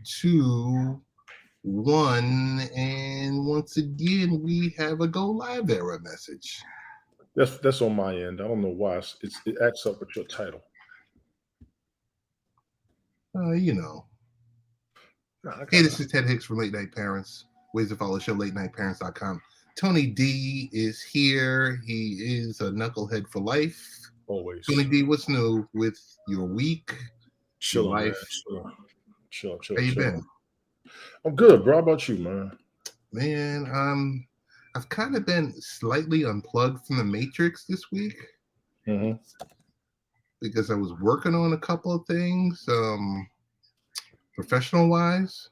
2, 1, and once again we have a go live error message. That's on my end. I don't know why it acts up with your title. You know. Hey, this is Ted Hicks from Late Night Parents. Ways to follow the show, latenightparents.com. Tony D is here. He is a knucklehead for life. Always. Tony D, what's new with your week? Chill, your life. Man. Chill. How you been? I'm good, bro. How about you, man? Man, I've kind of been slightly unplugged from the Matrix this week. Because I was working on a couple of things, professional wise,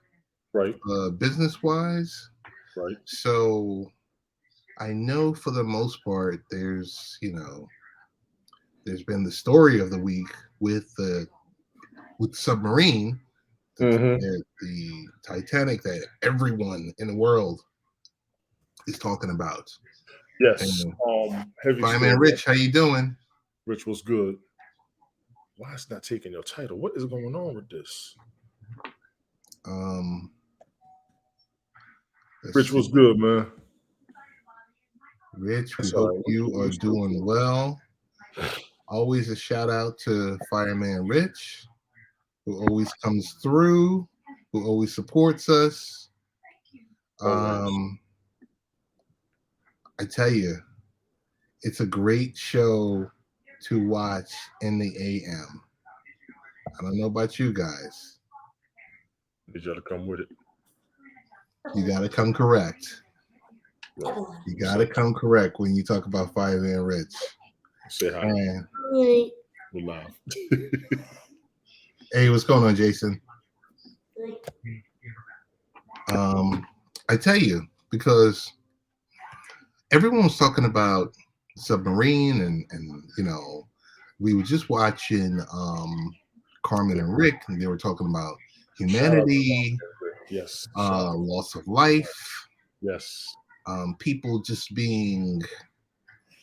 right, business wise, right. So I know for the most part, there's been the story of the week with submarine, the Titanic that everyone in the world is talking about. Yes. Fireman Rich, how you doing? Rich was good. Why is not taking your title? What is going on with this? Rich was good, man. Rich, we hope you are doing well. Always a shout out to Fireman Rich, who always comes through, who always supports us. I tell you, it's a great show to watch in the AM. I don't know about you guys. You gotta come with it. You gotta come correct. You gotta come correct when you talk about Fireman Rich. Say hi. We're live. Hey, what's going on, Jason? I tell you, because everyone was talking about submarine and we were just watching Carmen and Rick, and they were talking about humanity, yes, loss of life, yes, people just being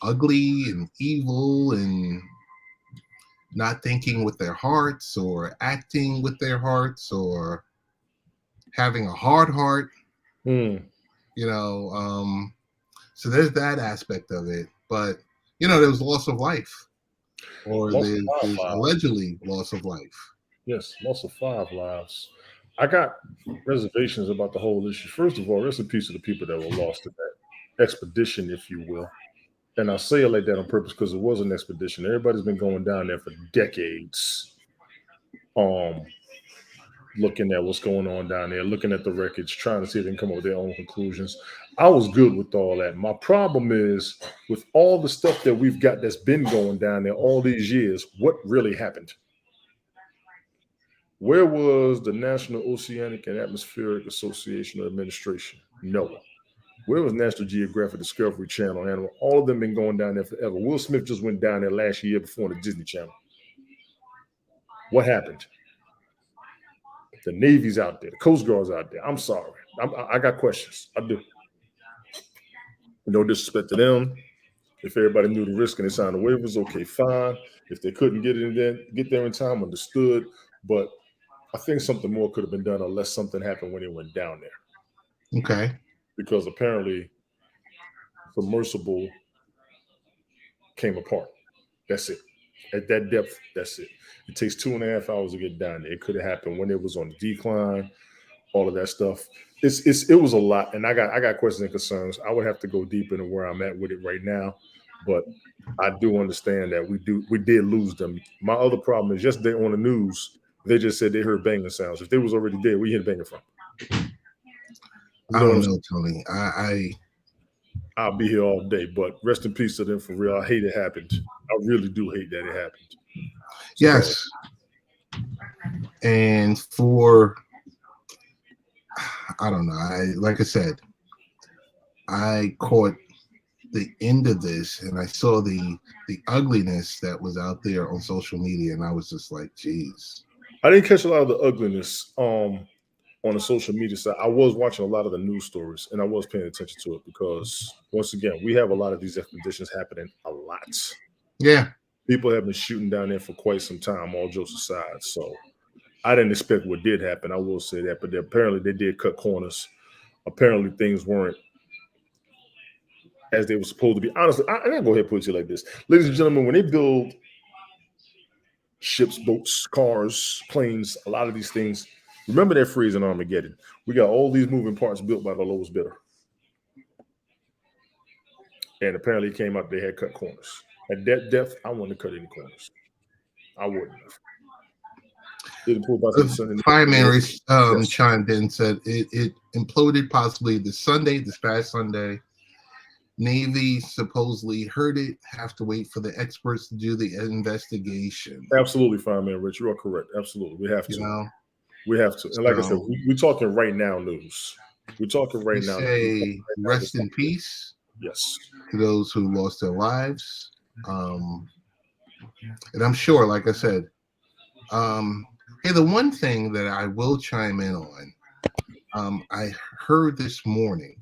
ugly and evil and not thinking with their hearts or acting with their hearts or having a hard heart. So there's that aspect of it, but there was loss of life, or there's allegedly loss of life. Yes, loss of 5 lives. I got reservations about the whole issue. First of all, rest in peace to the people that were lost in that expedition, if you will. And I say it like that on purpose because it was an expedition. Everybody's been going down there for decades, looking at what's going on down there, looking at the wreckage, trying to see if they can come up with their own conclusions. I was good with all that. My problem is with all the stuff that we've got that's been going down there all these years, what really happened? Where was the National Oceanic and Atmospheric Association or Administration? NOAA. Where was National Geographic, Discovery Channel, Animal? All of them been going down there forever. Will Smith just went down there last year before the Disney Channel. What happened? The Navy's out there. The Coast Guard's out there. I'm sorry. I got questions. I do. No disrespect to them. If everybody knew the risk and they signed the waivers, okay, fine. If they couldn't get there in time, understood. But I think something more could have been done unless something happened when they went down there. Okay. Because apparently submersible came apart. That's it. At that depth, that's it. It takes 2.5 hours to get down there. It could have happened when it was on the decline, all of that stuff. It was a lot, and I got questions and concerns. I would have to go deep into where I'm at with it right now, but I do understand that we did lose them. My other problem is yesterday on the news, they just said they heard banging sounds. If they was already dead, where you hear banging from? I don't know, Tony. I'll be here all day, but rest in peace to them for real. I hate it happened. I really do hate that it happened. Yes. And for, I don't know. Like I said, I caught the end of this and I saw the ugliness that was out there on social media, and I was just like, geez. I didn't catch a lot of the ugliness on the social media side. I was watching a lot of the news stories and I was paying attention to it because once again, we have a lot of these expeditions happening a lot. Yeah. People have been shooting down there for quite some time, all jokes aside. So I didn't expect what did happen. I will say that, but apparently they did cut corners. Apparently things weren't as they were supposed to be. Honestly, I'm gonna go ahead and put it to you like this, ladies and gentlemen. When they build ships, boats, cars, planes, a lot of these things, remember that phrase in Armageddon. We got all these moving parts built by the lowest bidder. And apparently it came out they had cut corners. At that depth, I wouldn't have cut any corners. I wouldn't have. Fireman chimed in and said it imploded possibly this past Sunday. Navy supposedly heard it, have to wait for the experts to do the investigation. Absolutely, Fireman Rich. You are correct. Absolutely. We have to. You know? We have to. And like I said, we're talking right now news. We're talking right now. Say rest in peace. Yes. To those who lost their lives. And I'm sure, like I said, hey, the one thing that I will chime in on, I heard this morning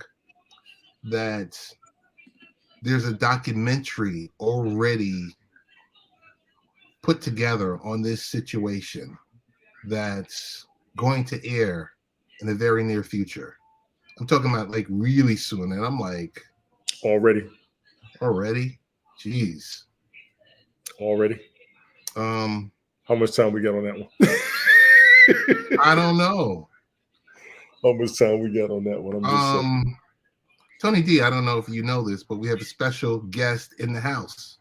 that there's a documentary already put together on this situation that's going to air in the very near future. I'm talking about like really soon. And I'm like, already? Jeez. Already? How much time we got on that one? I don't know. How much time we got on that one? I'm just saying. Tony D, I don't know if you know this, but we have a special guest in the house.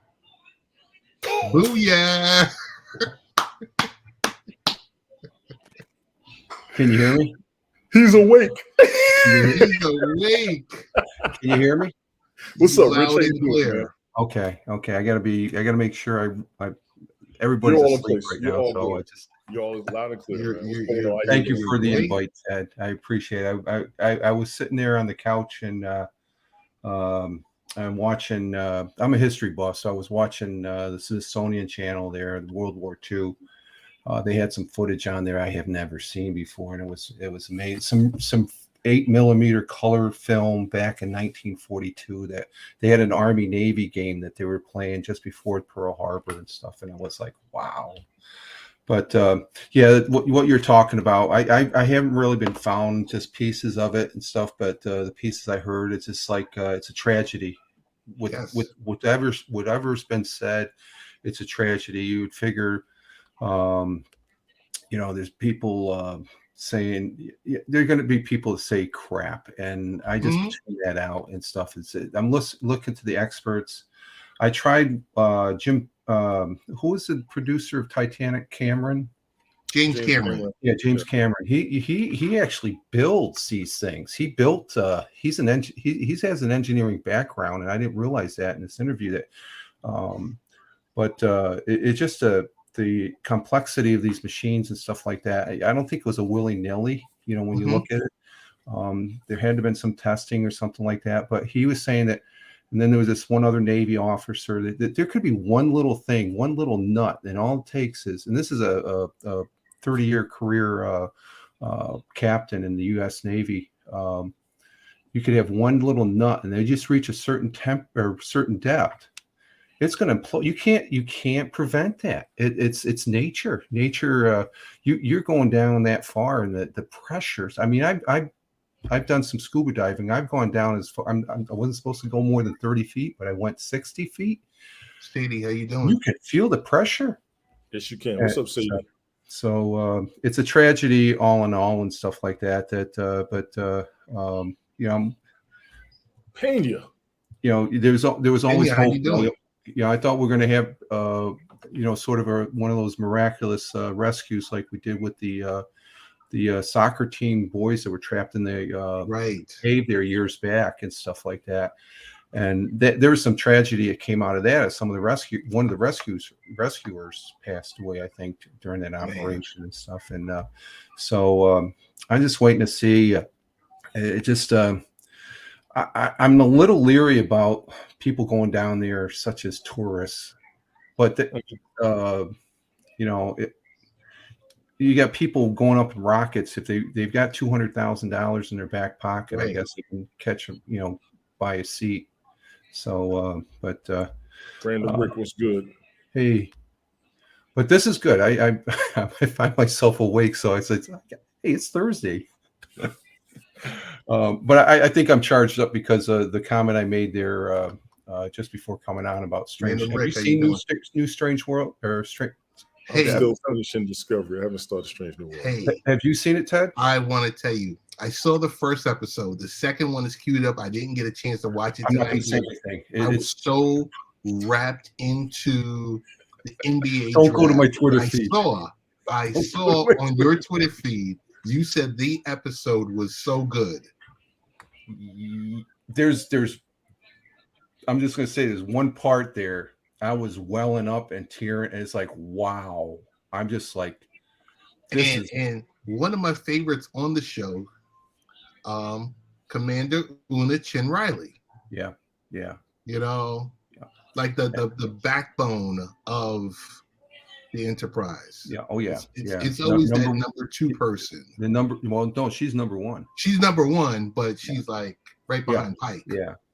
Booyah! Can you hear me? He's awake. He's awake. Can you hear me? What's up, Loud Rich? and clear. Okay. I gotta make sure I everybody's asleep right now. So I just you're all loud and clear. Thank you for the invite, Ted. I appreciate it. I was sitting there on the couch and I'm watching. I'm a history buff, so I was watching the Smithsonian Channel there, World War II. They had some footage on there I have never seen before, and it was amazing. Some 8mm color film back in 1942 that they had an Army Navy game that they were playing just before Pearl Harbor and stuff, and I was like, wow. But yeah, what you're talking about, I haven't really been found just pieces of it and stuff, but the pieces I heard, it's just like it's a tragedy. With whatever's been said, it's a tragedy. You would figure, there's people saying there are going to be people that say crap, and I just tune that out and stuff. I'm looking to the experts. I tried Jim. Who was the producer of Titanic? James Cameron. Yeah, James Cameron. He actually builds these things. He built. He has an engineering background, and I didn't realize that in this interview. It's just the complexity of these machines and stuff like that. I don't think it was a willy-nilly. When you look at it, there had to have been some testing or something like that. But he was saying that. And then there was this one other Navy officer that there could be one little thing, one little nut, and all it takes is, and this is a 30-year career captain in the U.S. Navy. You could have one little nut, and they just reach a certain temp or certain depth. It's going to implode. You can't prevent that. It's nature. Nature. You're going down that far, and the pressures. I mean, I've done some scuba diving. I've gone down as far. I wasn't supposed to go more than 30 feet, but I went 60 feet. Sadie, how you doing? You can feel the pressure. Yes, you can. What's up, Sadie? So it's a tragedy, all in all, and stuff like that. Pena. There was always Pena, hope. I thought we were going to have, sort of one of those miraculous rescues like we did with the soccer team boys that were trapped in the cave there years back and stuff like that. And there was some tragedy that came out of that. One of the rescuers passed away, I think, during that operation and stuff. And so I'm just waiting to see. I'm a little leery about people going down there, such as tourists. But you got people going up in rockets. If they've got $200,000 in their back pocket, I guess they can catch them, buy a seat. So, Brandon Rick was good. Hey, But this is good. I find myself awake, so I said, "Hey, it's Thursday." But I think I'm charged up because the comment I made there just before coming on about Strange. Random Have you Rick, how you seen doing? new Strange World or Strange? Hey, I'm still finishing Discovery. I haven't started Strange New World. Hey, Have you seen it, Ted? I want to tell you, I saw the first episode. The second one is queued up. I didn't get a chance to watch it I'm not going tonight. to say anything. I was so wrapped into the NBA Don't draft. go to my Twitter feed. I saw on your Twitter feed, you said the episode was so good. There's I'm just going to say there's one part there I was welling up and tearing, and it's like, wow. I'm just like, and one of my favorites on the show, Commander Una Chin Riley. Yeah. You know, like the backbone of the Enterprise. Yeah. Oh yeah. It's always that number two person. Well, no, she's number one. She's number one, but she's like right behind Pike.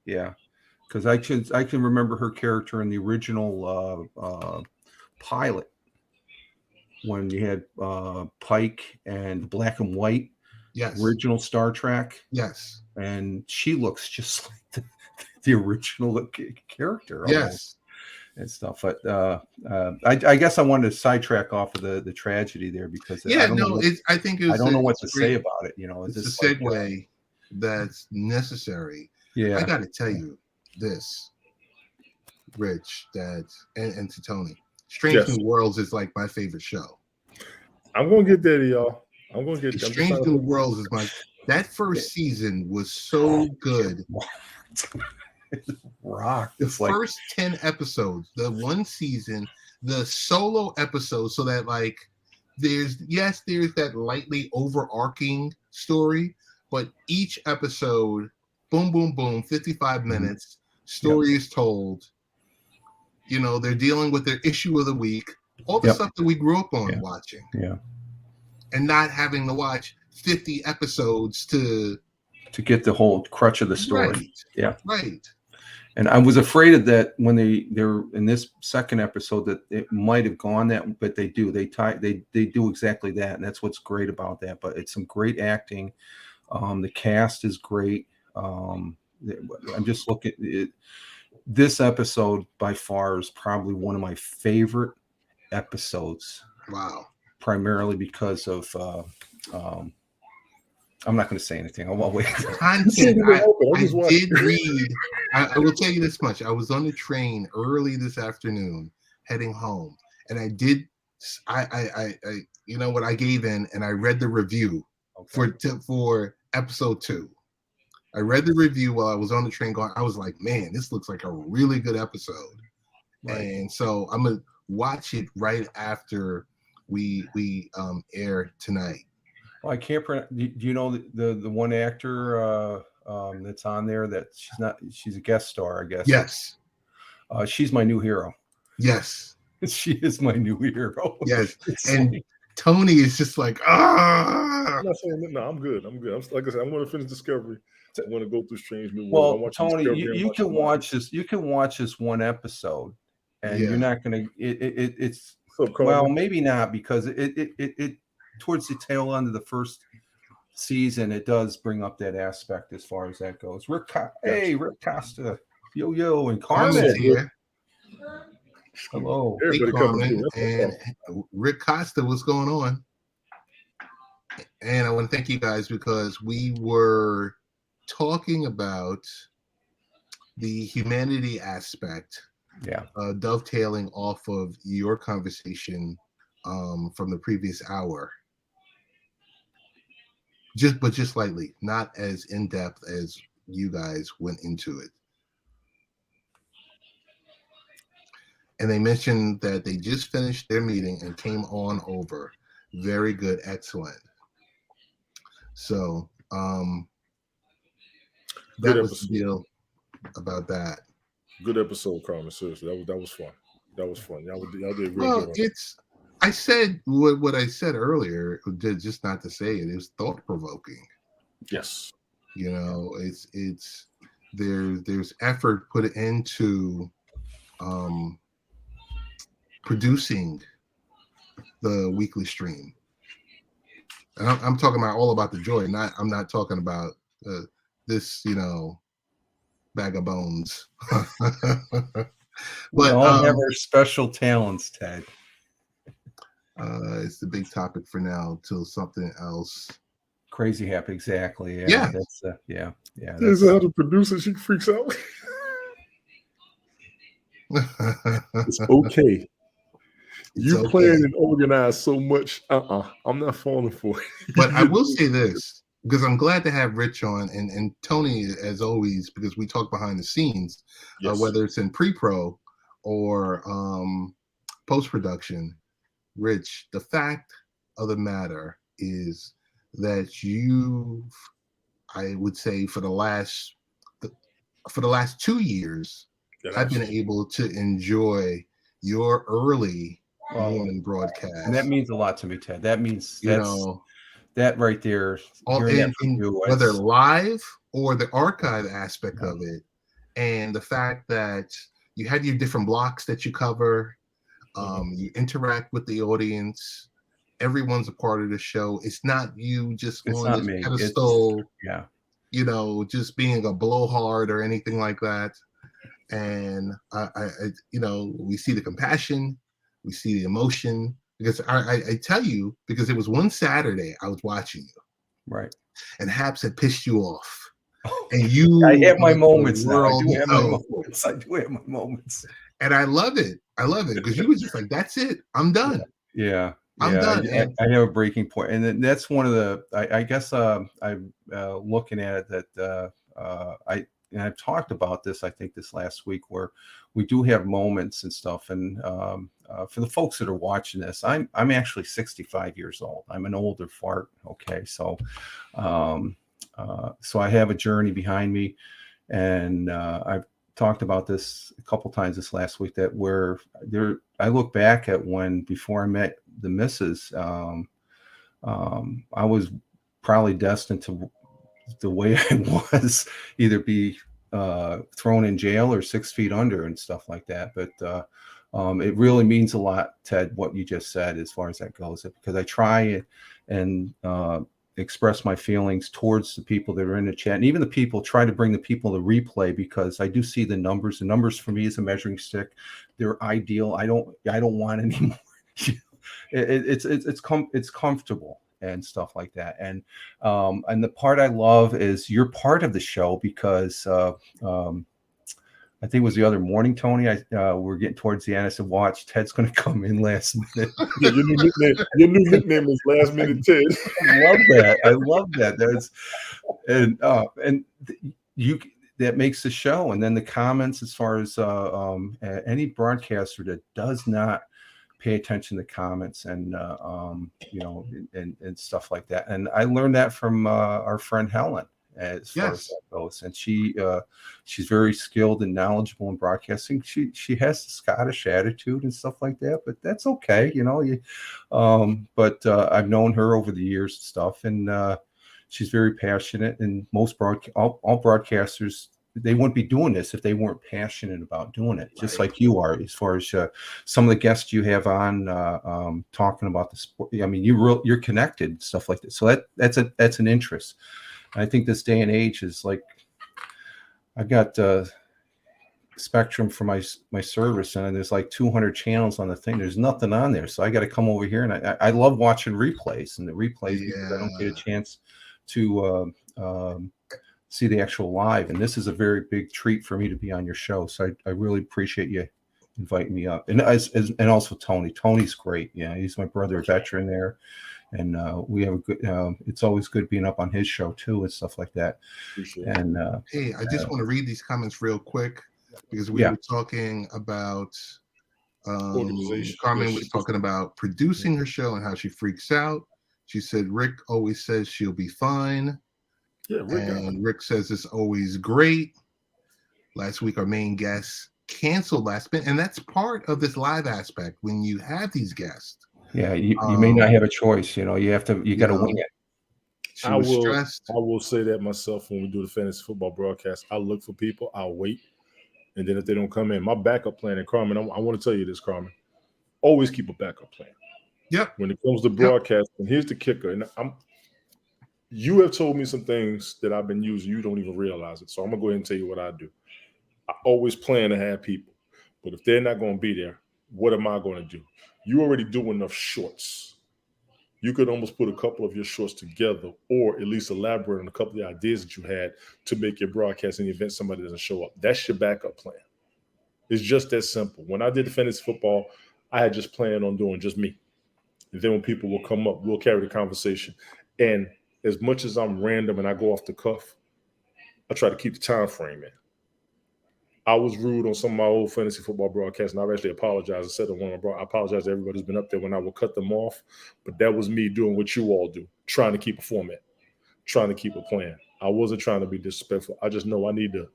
Yeah. Because I can remember her character in the original pilot when you had Pike and black and white. Yes. Original Star Trek. Yes. And she looks just like the original character. Yes. Almost. And stuff, but I guess I wanted to sidetrack off of the tragedy there because I don't know what to say about it. You know, it's a segue that's necessary. Yeah, I got to tell you this, Rich, Dad, and to Tony. Strange New Worlds is like my favorite show. I'm gonna get there, y'all. I'm gonna get there. Strange New Worlds is that first season was so good. Rock. The first 10 episodes, the one season, the solo episodes, so that like there's that lightly overarching story, but each episode, boom, boom, boom, 55 minutes, story is told. You know, they're dealing with their issue of the week, all the stuff that we grew up on watching. Yeah. And not having to watch 50 episodes to get the whole crutch of the story. Right. Yeah. Right. And I was afraid of that when they're in this second episode that it might have gone that, but they do. They do exactly that, and that's what's great about that. But it's some great acting. The cast is great. I'm just looking. This episode by far is probably one of my favorite episodes. Wow. Primarily because of. I'm not going to say anything. I'll wait. Content. I did read. I will tell you this much. I was on the train early this afternoon, heading home, and I did. I you know what? I gave in, and I read the review for episode 2. I read the review while I was on the train going. I was like, man, this looks like a really good episode, and so I'm gonna watch it right after we air tonight. Well, I can't pronounce. Do you know the one actor that's on there? That she's a guest star, I guess. Yes. She's my new hero. Yes. She is my new hero. Yes. And Tony is just like, I'm not saying that. No, I'm good. Like I said, I'm going to finish Discovery. I'm going to go through Strange New World. Well, Tony, you can watch this. You can watch this one episode, and you're not going to. It's well, maybe not, because it towards the tail end of the first season, it does bring up that aspect as far as that goes. Rick Costa, Yo, and Carmen here. Hello. Hey, Carmen and Rick Costa, what's going on? And I want to thank you guys because we were talking about the humanity aspect. Yeah. Dovetailing off of your conversation from the previous hour. Just slightly, not as in depth as you guys went into it. And they mentioned that they just finished their meeting and came on over. Very good, excellent. So that was the deal about that. Good episode, Carmen. Seriously, that was fun. That was fun. Y'all did a great job. I said what I said earlier, just not to say it. It was thought provoking. Yes. You know, there's effort put into producing the weekly stream. And I'm talking about all about the joy. I'm not talking about this, bag of bones. We But all have our special talents, Ted. It's the big topic for now till something else. Crazy happy, exactly. Yeah. That's yeah. Is that how the producer she freaks out? It's okay. You okay. plan and organize so much. I'm not falling for it. But I will say this, because I'm glad to have Rich on and Tony, as always, because we talk behind the scenes, Yes. Whether it's in pre-pro or post-production. Rich, the fact of the matter is that I would say for the last 2 years, I've been able to enjoy your early morning broadcast. And that means a lot to me, Ted. That means that right there, whether live or the archive aspect of it, and the fact that you had your different blocks that you cover, you interact with the audience. Everyone's a part of the show. It's not you just on this pedestal, just being a blowhard or anything like that. And I we see the compassion, we see the emotion, because I tell you, because it was one Saturday I was watching you, right, and Haps had pissed you off, and I have my moments now. I do have my moments, and I love it because you were just like, that's it, I'm done. I'm done. I have a breaking point, and that's one of the. I guess I'm looking at it that I've talked about this. I think this last week, where we do have moments and stuff. And for the folks that are watching this, I'm actually 65 years old. I'm an older fart. Okay, so I have a journey behind me, and I've talked about this a couple times this last week. That I look back at before I met the missus, I was probably destined to, the way I was, either be thrown in jail or 6 feet under and stuff like that. But it really means a lot, Ted, what you just said as far as that goes, because I try and express my feelings towards the people that are in the chat, and even try to bring the people to replay, because I do see the numbers. The numbers for me is a measuring stick. They're ideal. I don't want any more. It's comfortable and stuff like that. And the part I love is you're part of the show, because I think it was the other morning, Tony, we're getting towards the end. I said, watch, Ted's going to come in last minute. Yeah, your new nickname is Last Minute Ted. I love that. That makes the show. And then the comments, as far as any broadcaster that does not pay attention to comments and and stuff like that. And I learned that from our friend Helen, as far as that goes. And she's very skilled and knowledgeable in broadcasting. She has the Scottish attitude and stuff like that, but that's okay, but I've known her over the years and stuff, and she's very passionate. And most all broadcasters, they wouldn't be doing this if they weren't passionate about doing it, just like you are, as far as some of the guests you have on talking about the sport. I mean, you're connected, stuff like that. So that's an interest. And I think this day and age is like, I've got Spectrum for my service, and there's like 200 channels on the thing. There's nothing on there, so I got to come over here. And I love watching replays, and the replays, because I don't get a chance to see the actual live. And this is a very big treat for me to be on your show. So I really appreciate you inviting me up. And and also Tony. Tony's great. Yeah, he's my brother, veteran there. And we have a good, it's always good being up on his show too and stuff like that. And hey, I just want to read these comments real quick, because we were talking about Carmen was talking about producing her show and how she freaks out. She said Rick always says she'll be fine. Yeah, Rick says it's always great. Last week, our main guest canceled last minute, and that's part of this live aspect. When you have these guests, you may not have a choice. You got to wing it. I will say that myself when we do the fantasy football broadcast. I look for people. I'll wait, and then if they don't come in, my backup plan. And Carmen, I want to tell you this, Carmen. Always keep a backup plan. Yep. When it comes to broadcasting, here's the kicker. And you have told me some things that I've been using. You don't even realize it. So I'm going to go ahead and tell you what I do. I always plan to have people. But if they're not going to be there, what am I going to do? You already do enough shorts. You could almost put a couple of your shorts together, or at least elaborate on a couple of the ideas that you had to make your broadcast in the event somebody doesn't show up. That's your backup plan. It's just that simple. When I did the fantasy football, I had just planned on doing just me. And then when people will come up, we'll carry the conversation. And as much as I'm random and I go off the cuff, I try to keep the time frame in. I was rude on some of my old fantasy football broadcasts, and I've actually apologized. I said to one of my I apologize to everybody who's been up there when I will cut them off. But that was me doing what you all do, trying to keep a format, trying to keep a plan. I wasn't trying to be disrespectful. I just know I need to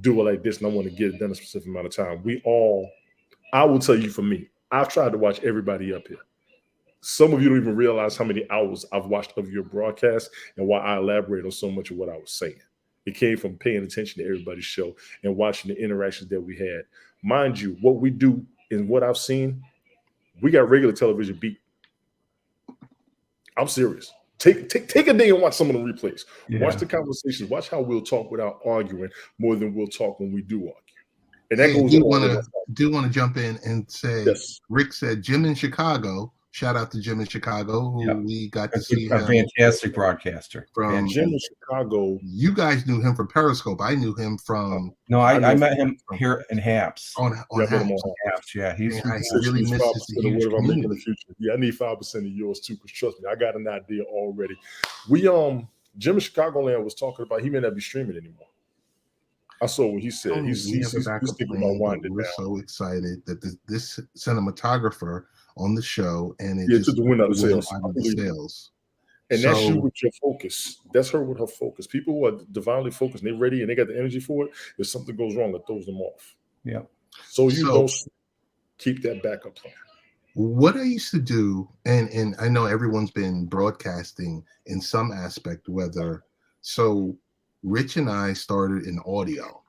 do it like this, and I want to get it done a specific amount of time. I will tell you for me, I've tried to watch everybody up here. Some of you don't even realize how many hours I've watched of your broadcast and why I elaborate on so much of what I was saying. It came from paying attention to everybody's show and watching the interactions that we had. Mind you, what we do and what I've seen, we got regular television beat. I'm serious. Take a day and watch some of the replays. Yeah. Watch the conversations. Watch how we'll talk without arguing more than we'll talk when we do argue. And that goes do want to jump in and say, yes. Rick said Jim in Chicago. Shout out to Jim in Chicago, who we got to see. A fantastic broadcaster. From Jim in Chicago. You guys knew him from Periscope. I knew him from. No, I met him here in Haps. On Haps. Yeah, I really missed the huge community. In the future. Yeah, I need 5% of yours too, because trust me, I got an idea already. Jim in Chicagoland was talking about he may not be streaming anymore. I saw what he said. He's thinking about winding down. We're so excited that this cinematographer on the show, and it just took the wind out of sales. And so, that's you with your focus. That's her with her focus. People who are divinely focused and they're ready and they got the energy for it, if something goes wrong, it throws them off. Yeah. So don't keep that backup plan. What I used to do, and I know everyone's been broadcasting in some aspect, so Rich and I started in audio.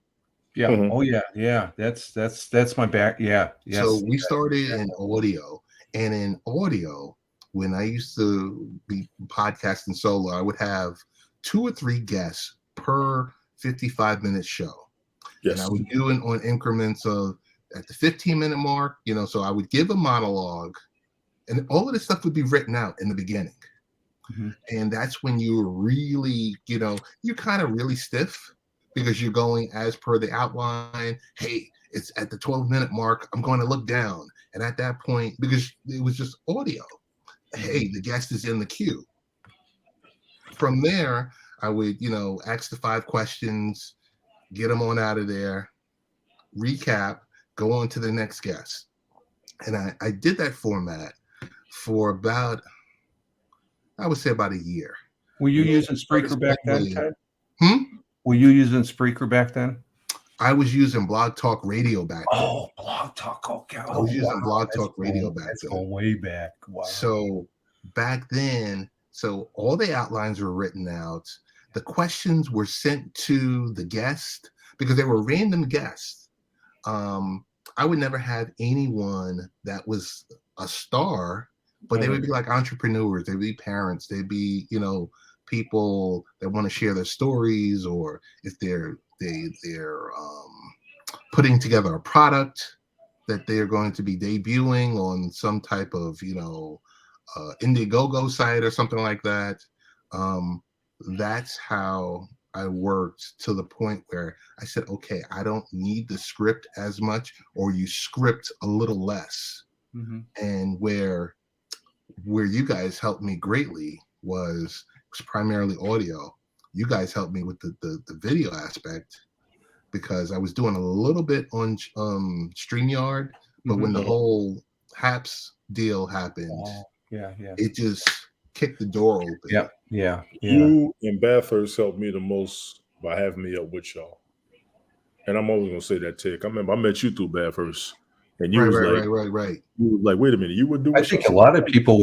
Yeah. Mm-hmm. Oh yeah. That's my back. Yeah. Yes. So we started in audio. And in audio, when I used to be podcasting solo, I would have 2 or 3 guests per 55-minute show. Yes. And I would do it on increments of at the 15-minute mark, so I would give a monologue, and all of this stuff would be written out in the beginning. Mm-hmm. And that's when you really, you're kind of really stiff because you're going as per the outline. Hey, it's at the 12-minute mark. I'm going to look down. And at that point, because it was just audio, hey, the guest is in the queue. From there, I would, ask the 5 questions, get them on out of there, recap, go on to the next guest. And I did that format for about a year. Were you using Spreaker back then, Ted? Were you using Spreaker back then? I was using Blog Talk Radio back then. Oh, Blog Talk. Okay. I was using Blog Talk Radio back then. That's going way back. Wow. So back then, all the outlines were written out. The questions were sent to the guest because they were random guests. I would never have anyone that was a star, but they would be like entrepreneurs. They'd be parents. They'd be, people that want to share their stories, or if they're putting together a product that they're going to be debuting on some type of Indiegogo site or something like that. That's how I worked to the point where I said, okay, I don't need the script as much, or you script a little less. Mm-hmm. And where you guys helped me greatly was primarily audio. You guys helped me with the video aspect, because I was doing a little bit on StreamYard, but when the whole Haps deal happened, it just kicked the door open. Yeah. You and Bathurst helped me the most by having me up with y'all. And I'm always gonna say that, Ted. I remember I met you through Bathurst. And you was right. You was like, wait a minute, you would do it? I think a lot of people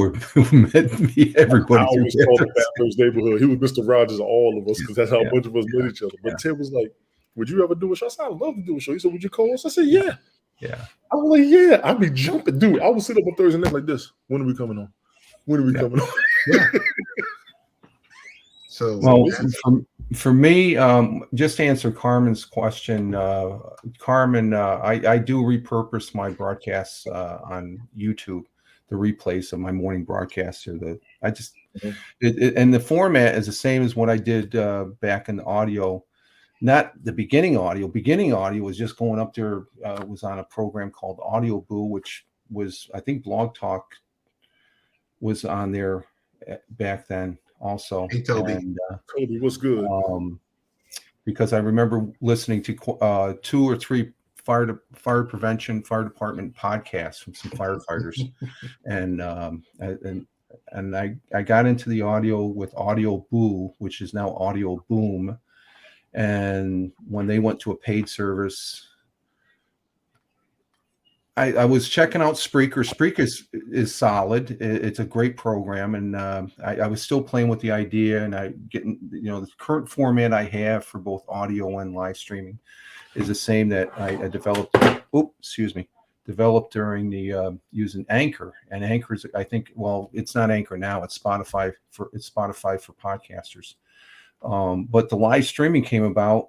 met me, everybody. I always called the Bathurst neighborhood. He was Mr. Rogers of all of us, because that's how a bunch of us met each other. But Ted was like, would you ever do a show? I said, I'd love to do a show. He said, would you call us? I said, yeah. I was like, yeah. I'd be jumping. Dude, I would sit up on Thursday night like this. When are we coming on? When are we coming on? Yeah. So Well, for me, just to answer Carmen's question, Carmen, I do repurpose my broadcasts on YouTube, the replays of my morning broadcasts here. And the format is the same as what I did back in the audio. Not the beginning audio. Beginning audio was just going up there. Was on a program called Audio Boo, which was, I think, Blog Talk was on there back then also. Hey, Toby. And, Toby, what's good? Because I remember listening to 2 or 3 fire department podcasts from some firefighters, and I got into the audio with Audio Boo, which is now Audio Boom. And when they went to a paid service, I was checking out Spreaker. Spreaker is solid. It's a great program, and I was still playing with the idea, and I getting the current format I have for both audio and live streaming is the same that I developed. Developed during the using Anchor, and Anchor is, I think, well, it's not Anchor now. It's Spotify for podcasters. But the live streaming came about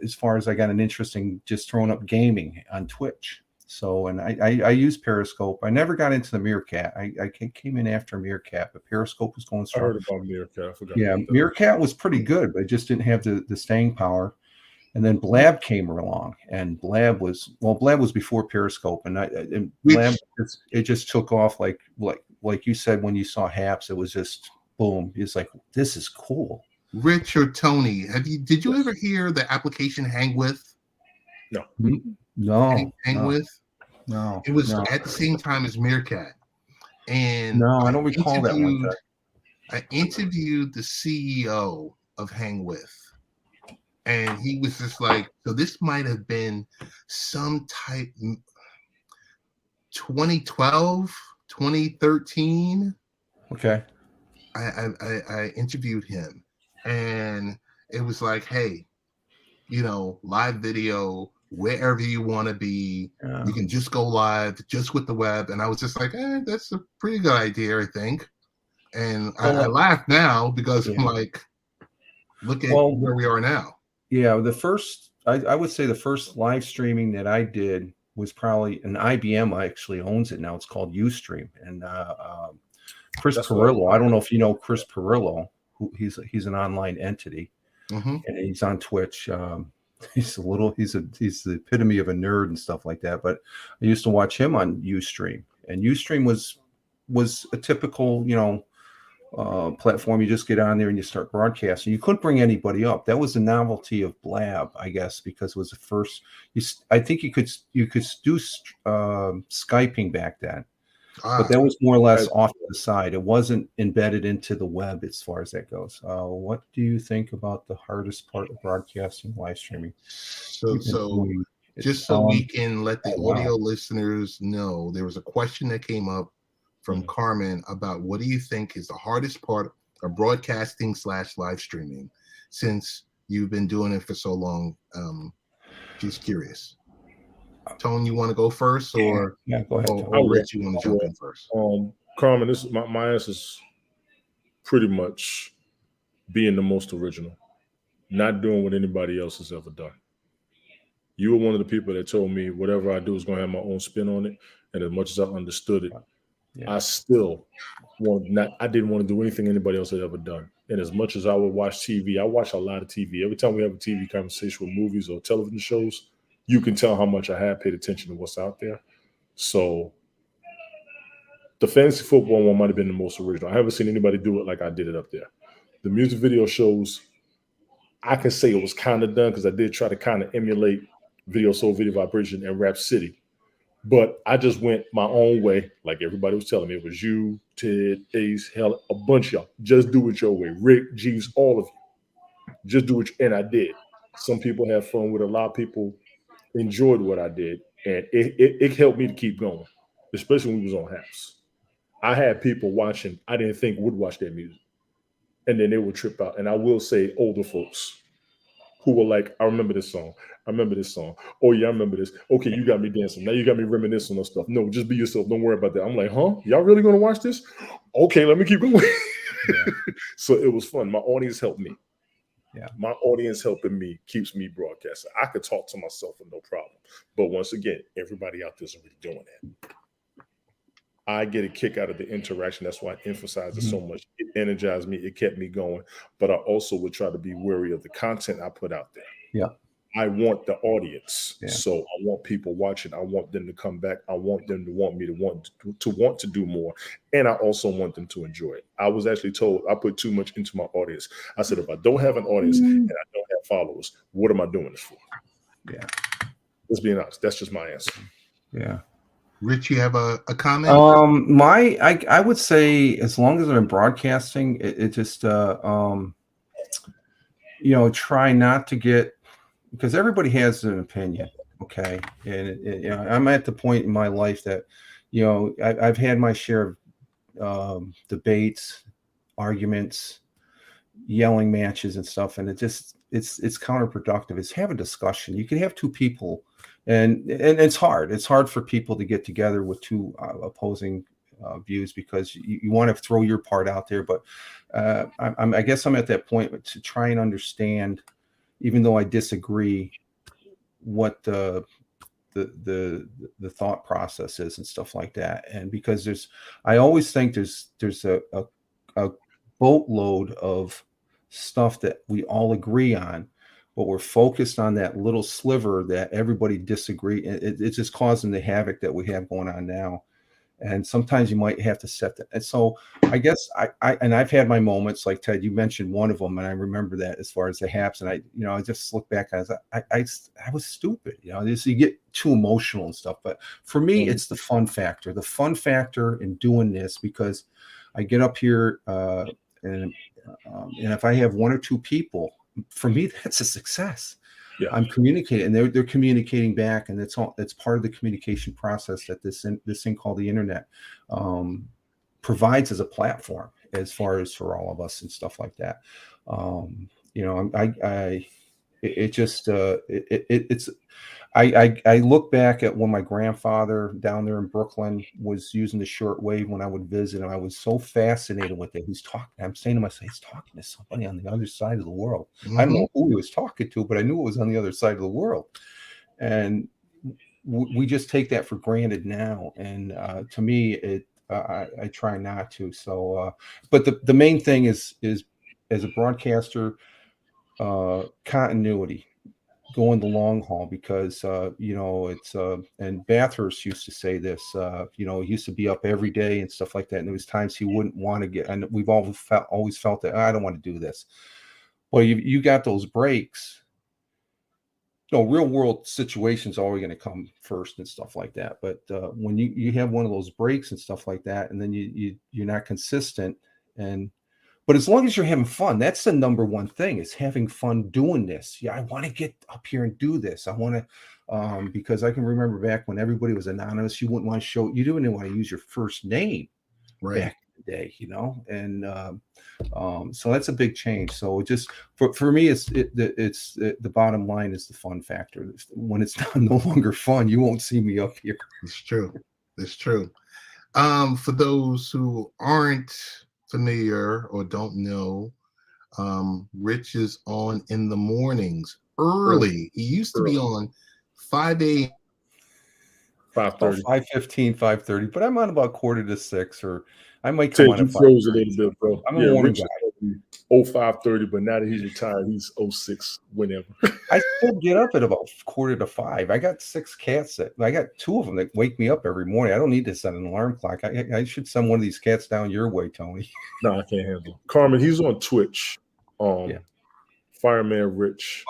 as far as I got an interest in just throwing up gaming on Twitch. So, and I use Periscope. I never got into the Meerkat. I came in after Meerkat, but Periscope was going strong. I heard about Meerkat. I forgot. Yeah, Meerkat was pretty good, but it just didn't have the staying power. And then Blab came along, and Blab was before Periscope, and Blab it just took off like you said when you saw Haps. It was just boom. It's like, this is cool. Rich or Tony, did you ever hear the application Hang With? No. Hang With? No. It was at the same time as Meerkat. And no, I don't recall that one. I interviewed the CEO of Hang With. And he was just like, so this might have been some type 2012, 2013. Okay. I interviewed him, and it was like, hey, live video, wherever you want to be, you can just go live just with the web. And I was just like, that's a pretty good idea, I think. And I laugh now because I'm like, look at where we are now. Yeah, I would say the first live streaming that I did was probably an IBM actually owns it now. It's called Ustream, and Chris Perillo. I don't know if you know Chris Perillo. He's an online entity, and he's on Twitch. He's the epitome of a nerd and stuff like that. But I used to watch him on Ustream, and Ustream was a typical platform. You just get on there and you start broadcasting. You couldn't bring anybody up. That was the novelty of Blab, I guess, because it was the first. I think you could do Skyping back then, but that was more or less off to the side. It wasn't embedded into the web as far as that goes. What do you think about the hardest part of broadcasting, live streaming? So just so we can let the audio listeners know, there was a question that came up from Carmen about what do you think is the hardest part of broadcasting / live streaming, since you've been doing it for so long. She's curious. Tone, you want to go first, or go ahead, or Rich, you want to jump in first? Carmen, this is my answer is pretty much being the most original, not doing what anybody else has ever done. You were one of the people that told me whatever I do is going to have my own spin on it, and as much as I understood it, I still I didn't want to do anything anybody else had ever done. And as much as I would watch TV, I watch a lot of TV. Every time we have a TV conversation with movies or television shows, you can tell how much I have paid attention to what's out there. So the fantasy football one might have been the most original. I haven't seen anybody do it like I did it up there. The music video shows, I can say it was kind of done because I did try to kind of emulate Video Soul, Video Vibration, and Rap City. But I just went my own way, like everybody was telling me. It was you, Ted, Ace, hell, a bunch of y'all. Just do it your way. Rick, Jeeves, all of you. Just do it. And I did. Some people had fun with it. A lot of people enjoyed what I did. And it helped me to keep going, especially when we was on Haps. I had people watching I didn't think would watch that music. And then they would trip out. And I will say older folks who were like, I remember this song. I remember this song. Oh, yeah, I remember this. Okay, you got me dancing. Now you got me reminiscing on stuff. No, just be yourself. Don't worry about that. I'm like, huh? Y'all really going to watch this? Okay, let me keep going. Yeah. So it was fun. My audience helped me. Yeah. My audience helping me keeps me broadcasting. I could talk to myself with no problem. But once again, everybody out there is already doing that. I get a kick out of the interaction. That's why I emphasize it so much. It energized me. It kept me going. But I also would try to be wary of the content I put out there. Yeah. I want the audience. Yeah. So I want people watching. I want them to come back. I want them to want me to want to do more. And I also want them to enjoy it. I was actually told I put too much into my audience. I said, if I don't have an audience and I don't have followers, what am I doing this for? Yeah. Let's be honest. That's just my answer. Yeah. Rich, you have a comment? I would say as long as I'm broadcasting, it just try not to get, because everybody has an opinion, okay, and I'm at the point in my life that I've had my share of debates, arguments, yelling matches and stuff, and it's counterproductive. It's have a discussion. You can have two people, and it's hard for people to get together with two opposing views, because you want to throw your part out there. But I guess I'm at that point to try and understand, even though I disagree, what the thought process is and stuff like that. And because I always think there's a boatload of stuff that we all agree on, but we're focused on that little sliver that everybody disagree. It's just causing the havoc that we have going on now. And sometimes you might have to set that. And so I guess I've had my moments, like Ted, you mentioned one of them, and I remember that as far as the haps. And I just look back and I was stupid. You get too emotional and stuff. But for me, it's the fun factor. The fun factor in doing this, because I get up here and if I have one or two people, for me, that's a success. Yeah. I'm communicating, and they're communicating back, and it's part of the communication process that this thing called the internet provides as a platform, as far as for all of us and stuff like that. I look back at when my grandfather down there in Brooklyn was using the shortwave when I would visit, and I was so fascinated with it. He's talking. I'm saying to myself, he's talking to somebody on the other side of the world. I don't know who he was talking to, but I knew it was on the other side of the world. And we just take that for granted now. And to me, I try not to. So, but the main thing is as a broadcaster, continuity. Going the long haul, because it's and Bathurst used to say this, he used to be up every day and stuff like that, and there was times he wouldn't want to get, and we've always felt that I don't want to do this. Well, you got those breaks. Real world situations are always going to come first and stuff like that, but when you have one of those breaks and stuff like that, and then you're not consistent, but as long as you're having fun, that's the number one thing, is having fun doing this. Yeah, I want to get up here and do this. I want to, because I can remember back when everybody was anonymous, you wouldn't want to you didn't want to use your first name back in the day, and so that's a big change. So just for me, it's the bottom line is the fun factor. When it's no longer fun, you won't see me up here. It's true. It's true. For those who aren't familiar or don't know, Rich is on in the mornings early. He used to be on 5 a.m. 5:30. 5:15, 5:30, but I'm on about 5:45, or I might come on at 5:30. Froze a little bit, bro. I'm a morning guy. 05:30, but now that he's retired, he's 06 whenever. I still get up at about 4:45. I got 6 cats I got 2 of them that wake me up every morning. I don't need to set an alarm clock. I should send one of these cats down your way, Tony. No, I can't handle it. Carmen, he's on Twitch. Fireman Rich.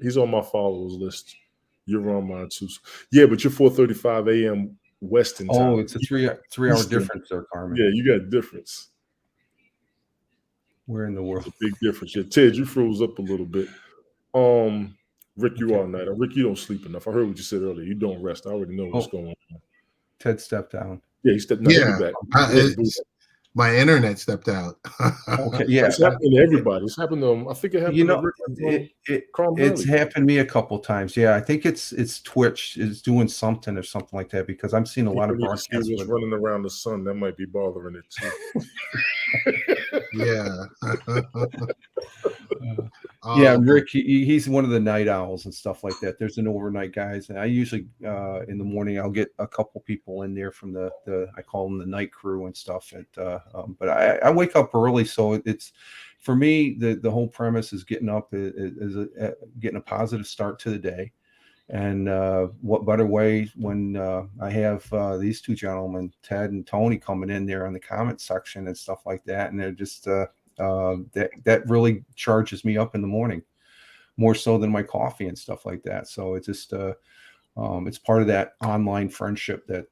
He's on my followers list. You're on mine too. Yeah, but you're 4:35 a.m. Western time. Oh, it's a 3-hour difference there, Carmen. Yeah, you got a difference. Where in the world? It's a big difference. Yeah, Ted, you froze up a little bit. Rick, you all night. Rick, you don't sleep enough. I heard what you said earlier. You don't rest. I already know what's going on. Ted stepped down. Yeah, he stepped. No, he'll be back. My internet stepped out. Okay, yeah. It's happening to everybody. It's happened to him. I think it happened You to know, Rick it's Carmelli. happened to me a couple times. Yeah, I think it's Twitch is doing something or something like that because I'm seeing a lot People of need to see broadcasts what's with. running around the sun. That might be bothering it too. Yeah. Yeah, Um, Rick, he's one of the night owls and stuff like that. There's an overnight guys, and I usually in the morning I'll get a couple people in there from the I call them the night crew and stuff. But I wake up early, so it's for me the whole premise is getting up is getting a positive start to the day. And what better way when I have these two gentlemen, Ted and Tony, coming in there on the comment section and stuff like that, and they're just that really charges me up in the morning, more so than my coffee and stuff like that. So it's just it's part of that online friendship that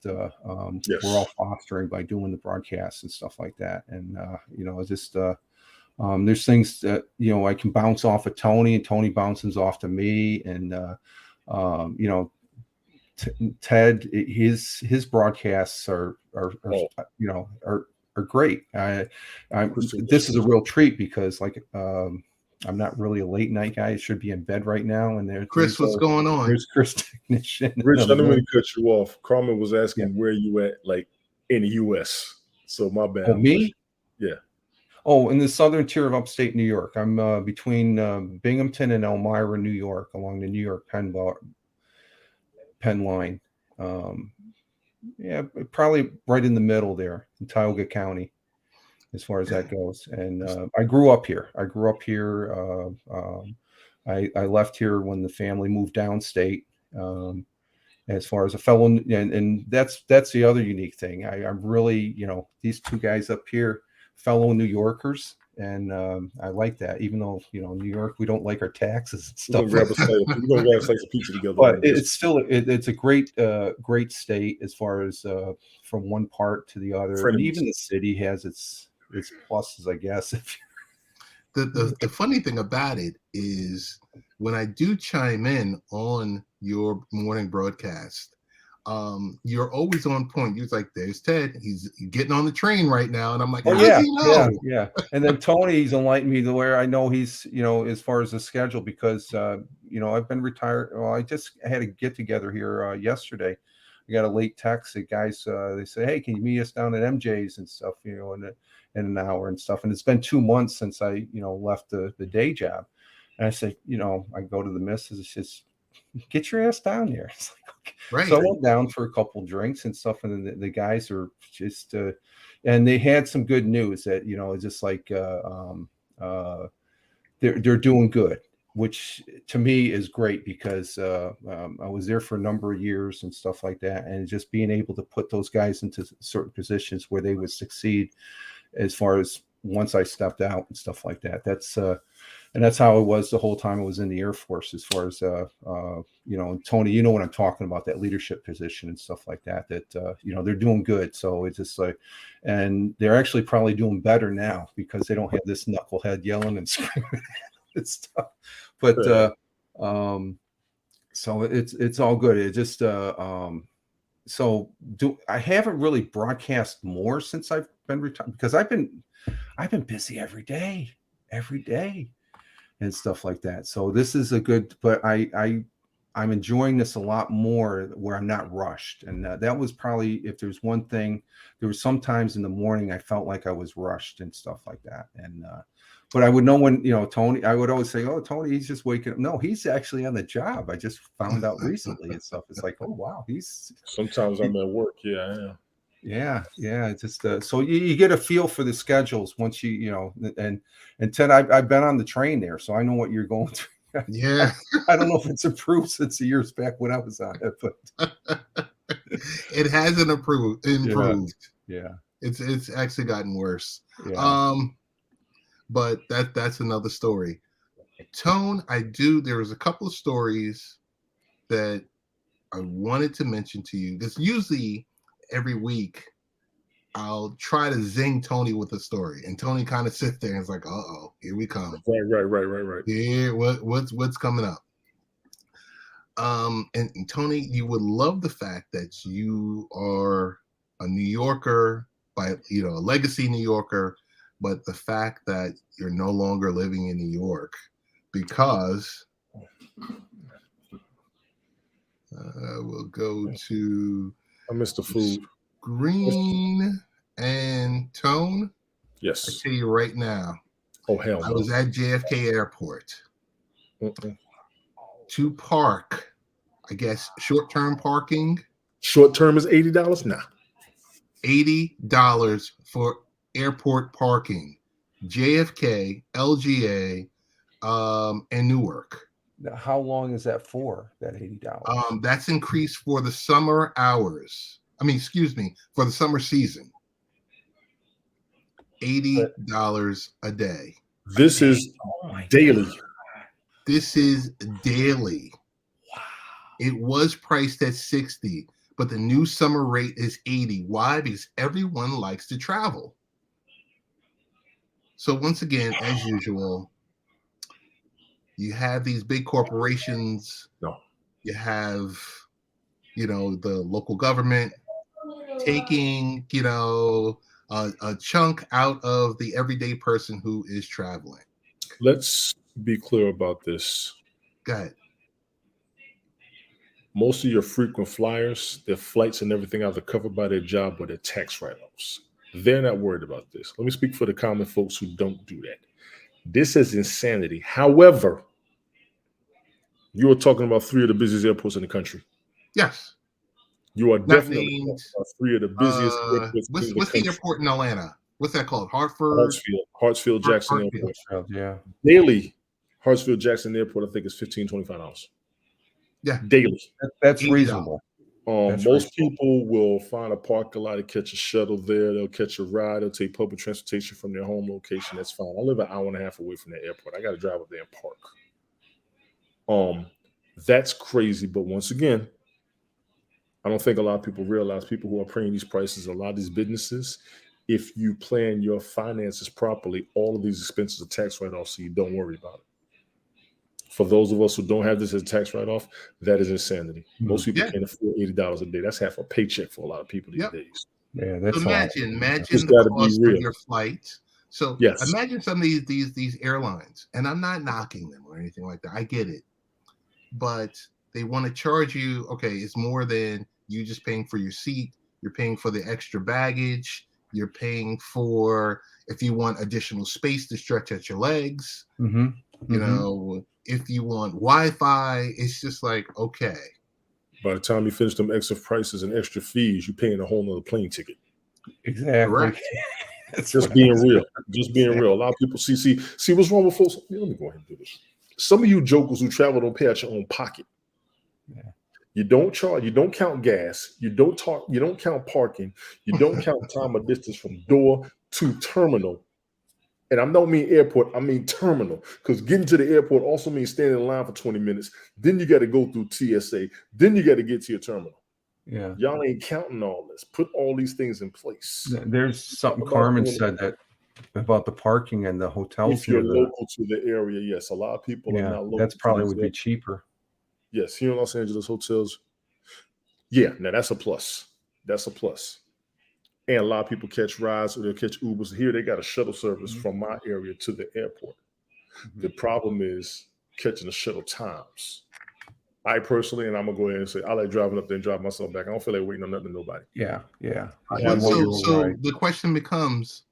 Yes. we're all fostering by doing the broadcasts and stuff like that. And it's just there's things that I can bounce off of Tony, and Tony bounces off to me, and Ted, his broadcasts are great. This is a real treat because I'm not really a late night guy. I should be in bed right now. And Chris, what's going on? There's Chris Technician. Rich, I didn't mean to cut you off. Carmen was asking where you at, like in the U.S. So my bad. Oh, me? Yeah. Oh, in the southern tier of upstate New York. I'm between Binghamton and Elmira, New York, along the New York Penn line. Probably right in the middle there in Tioga County, as far as that goes. And I grew up here. I left here when the family moved downstate. As far as a fellow, and that's the other unique thing. I'm really, these two guys up here, fellow New Yorkers, and I like that. Even though New York, we don't like our taxes and stuff. We're gonna grab a slice of pizza together. But it's still it's a great state as far as from one part to the other. And even the city has its pluses, I guess. The funny thing about it is when I do chime in on your morning broadcast, you're always on point. You're like, there's Ted. He's getting on the train right now. And I'm like, yeah. And then Tony's enlightened me to where I know he's, as far as the schedule, because, I've been retired. Well, I just had a get together here yesterday. I got a late text. The guys, they say, hey, can you meet us down at MJ's and stuff, in an hour and stuff. And it's been 2 months since I, left the day job. And I said, I go to the missus, it's just, get your ass down there. It's like, okay. Right. So I went down for a couple drinks and stuff, and the guys are just, and they had some good news that it's just like they're doing good, which to me is great because I was there for a number of years and stuff like that, and just being able to put those guys into certain positions where they would succeed, as far as once I stepped out and stuff like that. And that's how it was the whole time I was in the Air Force, as far as, and Tony, what I'm talking about, that leadership position and stuff like that, they're doing good. So it's just like, and they're actually probably doing better now because they don't have this knucklehead yelling and screaming and stuff. But, so it's all good. It just, I haven't really broadcast more since I've been retired, because I've been busy every day and stuff like that. So this is a good, but I'm enjoying this a lot more where I'm not rushed. And that was probably, if there's one thing, there was sometimes in the morning I felt like I was rushed and stuff like that. And but I would know when, Tony, I would always say, oh, Tony, he's just waking up. No, he's actually on the job. I just found out recently and stuff. It's like, oh, wow. Sometimes I'm at work. Yeah, I am. Yeah. It's just so you get a feel for the schedules once and Ted, I've been on the train there, so I know what you're going through. Yeah, I don't know if it's improved since the years back when I was on it, but it hasn't improved. Yeah, it's actually gotten worse. Yeah. But that's another story. Tone, there was a couple of stories that I wanted to mention to you. Because usually every week I'll try to zing Tony with a story, and Tony kind of sits there and is like, "Uh-oh, here we come." Right. Yeah, what's coming up? And Tony, you would love the fact that you are a New Yorker by a legacy New Yorker, but the fact that you're no longer living in New York because we'll go to I miss the food. Green and Tone. Yes. I tell you right now. Oh, hell no. I was at JFK Airport to park, I guess, short-term parking. Short-term is $80? Nah. $80 for airport parking. JFK, LGA, and Newark. Now, how long is that for, that $80? That's increased for the summer hours. For the summer season. $80 a day. This is daily. This is daily. Wow. It was priced at $60, but the new summer rate is $80. Why? Because everyone likes to travel. So once again, as usual, you have these big corporations. No. You have, the local government taking, a chunk out of the everyday person who is traveling. Let's be clear about this. Go ahead. Most of your frequent flyers, their flights and everything are covered by their job or their tax write-offs. They're not worried about this. Let me speak for the common folks who don't do that. This is insanity. However, you are talking about 3 of the busiest airports in the country. Yes. You are definitely talking about 3 of the busiest airports what's in the the airport in Atlanta? What's that called? Hartsfield Jackson Airport. Yeah. Daily, Hartsfield Jackson Airport, I think, is $15-$25. Yeah. Daily. That's reasonable. Most people will find a parking lot and catch a shuttle there. They'll catch a ride. They'll take public transportation from their home location. That's fine. I live an hour and a half away from the airport. I got to drive up there and park. That's crazy. But once again, I don't think a lot of people realize, people who are paying these prices, a lot of these businesses, if you plan your finances properly, all of these expenses are tax write-offs, so you don't worry about it. For those of us who don't have this as a tax write-off, that is insanity. Most people can't afford $80 a day. That's half a paycheck for a lot of people these days. Yeah, that's imagine Just the cost of your flight. So yes. Imagine some of these airlines, and I'm not knocking them or anything like that. I get it, but they want to charge you. Okay, it's more than you just paying for your seat. You're paying for the extra baggage. You're paying for if you want additional space to stretch out your legs. If you want Wi-Fi, it's just like, okay. By the time you finish them extra prices and extra fees, you're paying a whole nother plane ticket. Exactly. Just being real. Just being real. A lot of people see what's wrong with folks. Let me go ahead and do this. Some of you jokers who travel don't pay out your own pocket. Yeah. You don't charge, you don't count gas, you don't count parking, you don't count time or distance from door to terminal. And I don't mean airport, I mean terminal, because getting to the airport also means standing in line for 20 minutes. Then you got to go through TSA. Then you got to get to your terminal. Yeah. Y'all ain't counting all this. Put all these things in place. There's something Carmen said that about the parking and the hotels. If you're local to the area, yes. A lot of people are not local. That's probably would be cheaper. Yes, here in Los Angeles hotels. Yeah, now that's a plus. That's a plus. And a lot of people catch rides or they'll catch Ubers. Here they got a shuttle service from my area to the airport. The problem is catching the shuttle times. I personally, and I'm gonna go ahead and say, I like driving up there and drive myself back. I don't feel like waiting on nothing to nobody. Yeah. So the question becomes,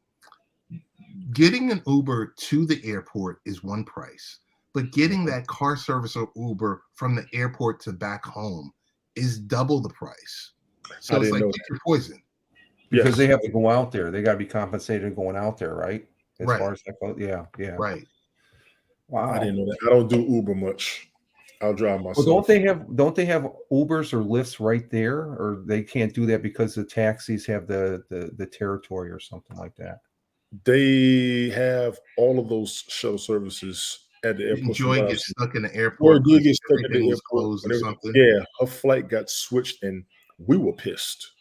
getting an Uber to the airport is one price, but getting that car service or Uber from the airport to back home is double the price. So it's like pick your poison. Because they have to go out there. They got to be compensated going out there, right? As far as that goes. Yeah. Right. Wow. I didn't know that. I don't do Uber much. I'll drive myself. Well, don't they have Ubers or Lyfts right there, or they can't do that because the taxis have the territory or something like that? They have all of those shuttle services at the airport. Joy gets stuck in the airport. Or did get stuck at the airport or something. Yeah, her flight got switched, and we were pissed.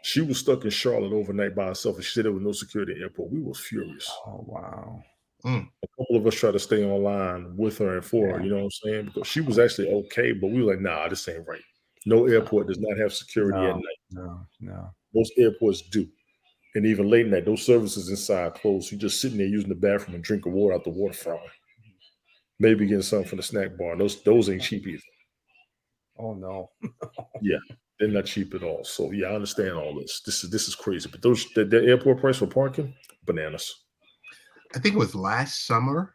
She was stuck in Charlotte overnight by herself, and she said there was no security at the airport. We were furious. Oh, wow. A couple of us tried to stay online with her and for her, you know what I'm saying? Because she was actually okay, but we were like, nah, this ain't right. No airport does not have security at night. No. Most airports do. And even late night, those services inside closed. So you're just sitting there using the bathroom and drinking water out the water fountain. Maybe getting something from the snack bar. Those ain't cheap either. Oh no. Yeah, they're not cheap at all. So yeah, I understand all this. This is crazy. But the airport price for parking, bananas. I think it was last summer.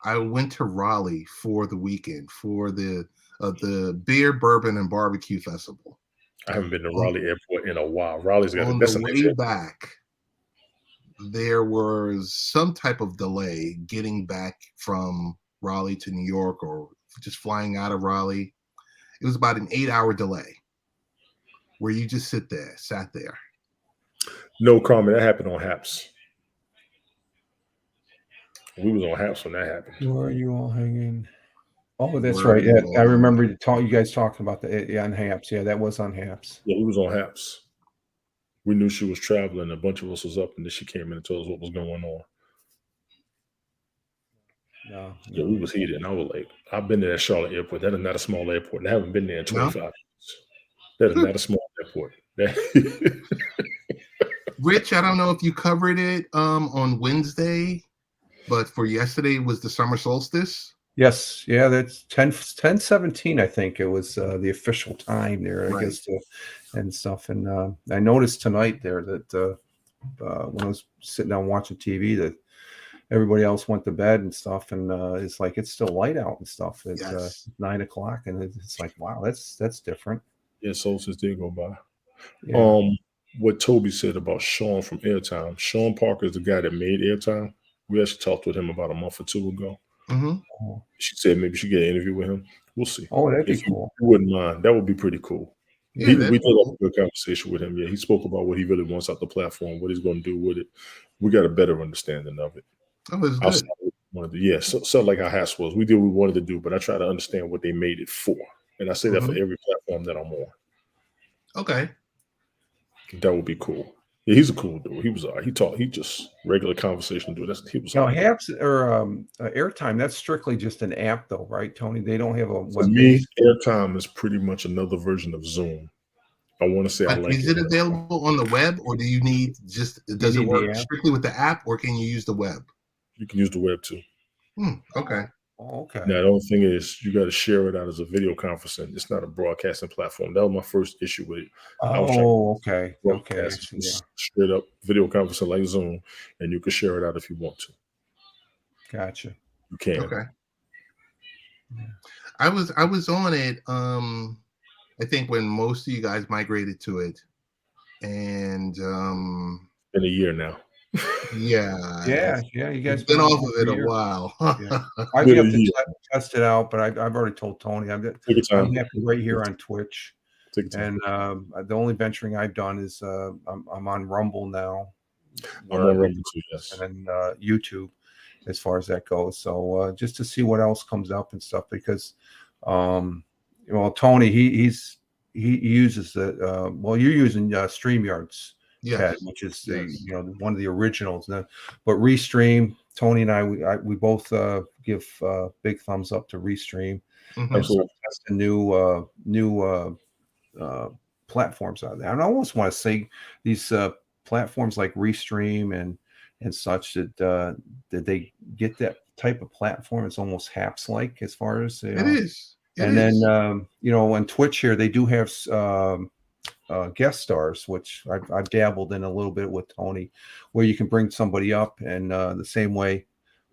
I went to Raleigh for the weekend for the beer, bourbon, and barbecue festival. I haven't been to Raleigh Airport in a while. Raleigh's got On that's the a way back, there was some type of delay getting back from Raleigh to New York, or just flying out of Raleigh. It was about an 8-hour delay where you just sat there. No comment. That happened on Haps. We was on Haps when that happened. Where are you all hanging? Oh, that's Where right. are Yeah, you I all remember you guys talking about on Haps. Yeah, that was on Haps. Yeah, we was on Haps. We knew she was traveling. A bunch of us was up, and then she came in and told us what was going on. No. Yeah, we was heated, and I was like, I've been to that Charlotte airport. That is not a small airport. And I haven't been there in 25 years. That is not a small airport. Rich, I don't know if you covered it on Wednesday, but for yesterday was the summer solstice. Yes, yeah, that's 10:17. I think it was the official time there, I Right. guess, and stuff. And I noticed tonight there that when I was sitting down watching TV, that everybody else went to bed and stuff, and it's like it's still light out and stuff at Yes. 9 o'clock, and it's like, wow, that's different. Yeah, Solstice did go by. Yeah. What Toby said about Sean from Airtime. Sean Parker is the guy that made Airtime. We actually talked with him about a month or two ago. Mm-hmm. She said maybe she get an interview with him. We'll see. Oh, that'd be If cool. you wouldn't mind, that would be pretty cool. Yeah, we that'd did be have cool. a good conversation with him. Yeah, he spoke about what he really wants out the platform, what he's going to do with it. We got a better understanding of it. Oh, it's good. Outside of what we wanted to- yeah, so like our Hass was. We did what we wanted to do, but I try to understand what they made it for. And I say that for every platform that I'm on. Okay. That would be cool. Yeah, he's a cool dude. He was all right. He just regular conversation dude. He was Now, all right. Haps or Airtime, that's strictly just an app, though, right, Tony? They don't have a For web me, base. Airtime is pretty much another version of Zoom. I want to say I But like is it. it available on the web, or do you need does it need the work app? strictly with the app, or can you use the web? You can use the web too. Okay. Oh, okay. Now, the only thing is you got to share it out as a video conferencing. It's not a broadcasting platform. That was my first issue with it. Oh, okay. Okay. Broadcast Yeah. straight up video conferencing like Zoom, and you can share it out if you want to. Gotcha. You can. Okay. I was on it. I think when most of you guys migrated to it, and In a year now. yeah, You guys been off for of it a year. while. Yeah. I Been a have to year. test it out, but I've already told Tony Take your time. I'm happy right here on Twitch. Take your time. And the only venturing I've done is I'm on Rumble now. I'm on Rumble too, yes. And then YouTube, as far as that goes. So just to see what else comes up and stuff, because Tony he uses the you're using StreamYards, Yes. Ted, which is one of the originals. But Restream, Tony and I we both give big thumbs up to Restream. Absolutely. Testing new platforms out there. And I almost want to say these platforms like Restream and such that they get that type of platform. It's almost Haps like as far as It is. Then on Twitch here they do have guest stars, which I've dabbled in a little bit with Tony, where you can bring somebody up, and the same way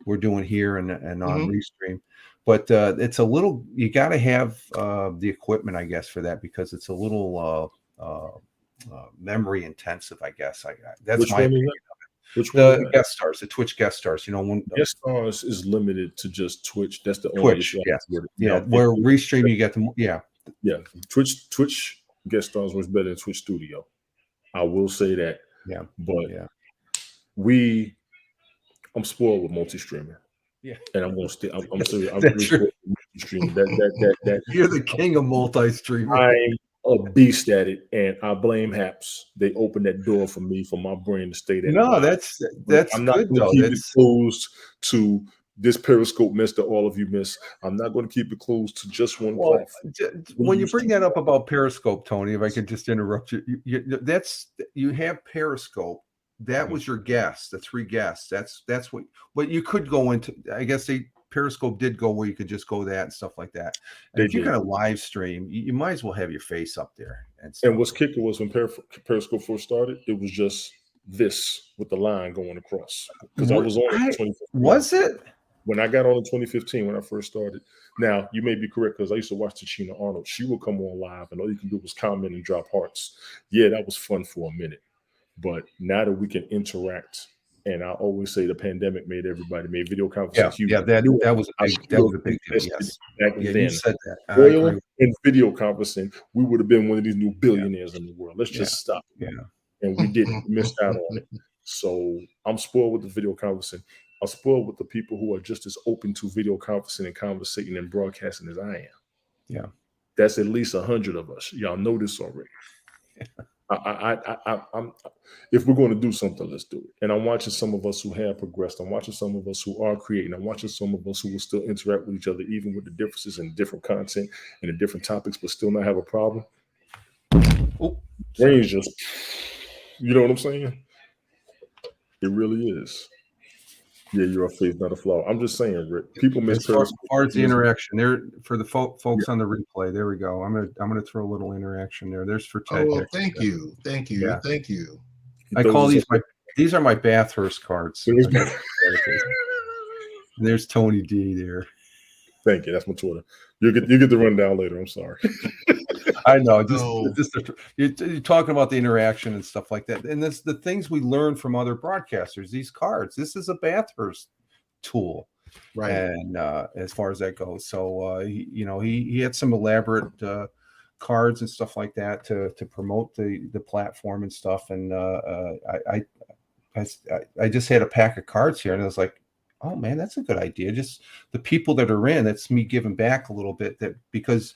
we're doing here and on Restream. But it's a little, you got to have the equipment, I guess, for that, because it's a little memory intensive, I guess. That's Which my one opinion. Which The one? guest stars, the Twitch guest stars. Guest stars is limited to just Twitch. That's the only Twitch, issue. yes. With it. Yeah, Now, where Restream you get the yeah. Twitch guest stars was better than Twitch Studio. I will say that. Yeah, but yeah. I'm spoiled with multi-streaming. Yeah, and I'm gonna stay. I'm serious. I'm That's really true. spoiled with multi-streaming. That You're the king of multi-streaming. I'm a beast at it, and I blame Haps. They opened that door for me, for my brain to stay there. No, that's I'm not good going to though. keep it closed to this Periscope miss that all of you miss. I'm not going to keep it closed to just one platform. When you bring that up about Periscope, Tony, if I could just interrupt you, you have Periscope, that was your guess, the 3 guests. That's what you could go into. I guess Periscope did go where you could just go that and stuff like that. And if you're going to live stream, you might as well have your face up there. And what's kicker was when Periscope first started, it was just this with the line going across. Because I was on it in 2015. Was it? When I got on in 2015, when I first started. Now, you may be correct, because I used to watch Tachina Arnold. She would come on live, and all you can do was comment and drop hearts. Yeah, that was fun for a minute. But now that we can interact, and I always say the pandemic made video conferencing huge. Yeah, that was a big deal. Yes. Back then. You said that. Oil and video conferencing, we would have been one of these new billionaires in the world. Let's just stop. Yeah. And we didn't. We missed out on it. So I'm spoiled with the video conferencing. I'm spoiled with the people who are just as open to video conferencing and conversating and broadcasting as I am. Yeah. That's at least 100 of us. Y'all know this already. I'm if we're going to do something, let's do it. And I'm watching some of us who have progressed. I'm watching some of us who are creating. I'm watching some of us who will still interact with each other, even with the differences in different content and the different topics, but still not have a problem. Range just, you know what I'm saying? It really is. Yeah, you're a faith, not a flaw. I'm just saying, Rick. People miss as far as the interaction there for the folks on the replay. There we go. I'm gonna throw a little interaction there. There's for Ted. Oh, well, thank you. Yeah. Thank you. I call these are my Bathurst cards. There's Tony D there. Thank you. That's my Twitter. You get the rundown later. I'm sorry. I know. You're talking about the interaction and stuff like that, and that's the things we learn from other broadcasters. These cards. This is a Bathurst tool, right? And as far as that goes, so he had some elaborate cards and stuff like that to promote the platform and stuff. And I just had a pack of cards here, and I was like, oh man, that's a good idea. Just the people that are in, that's me giving back a little bit, because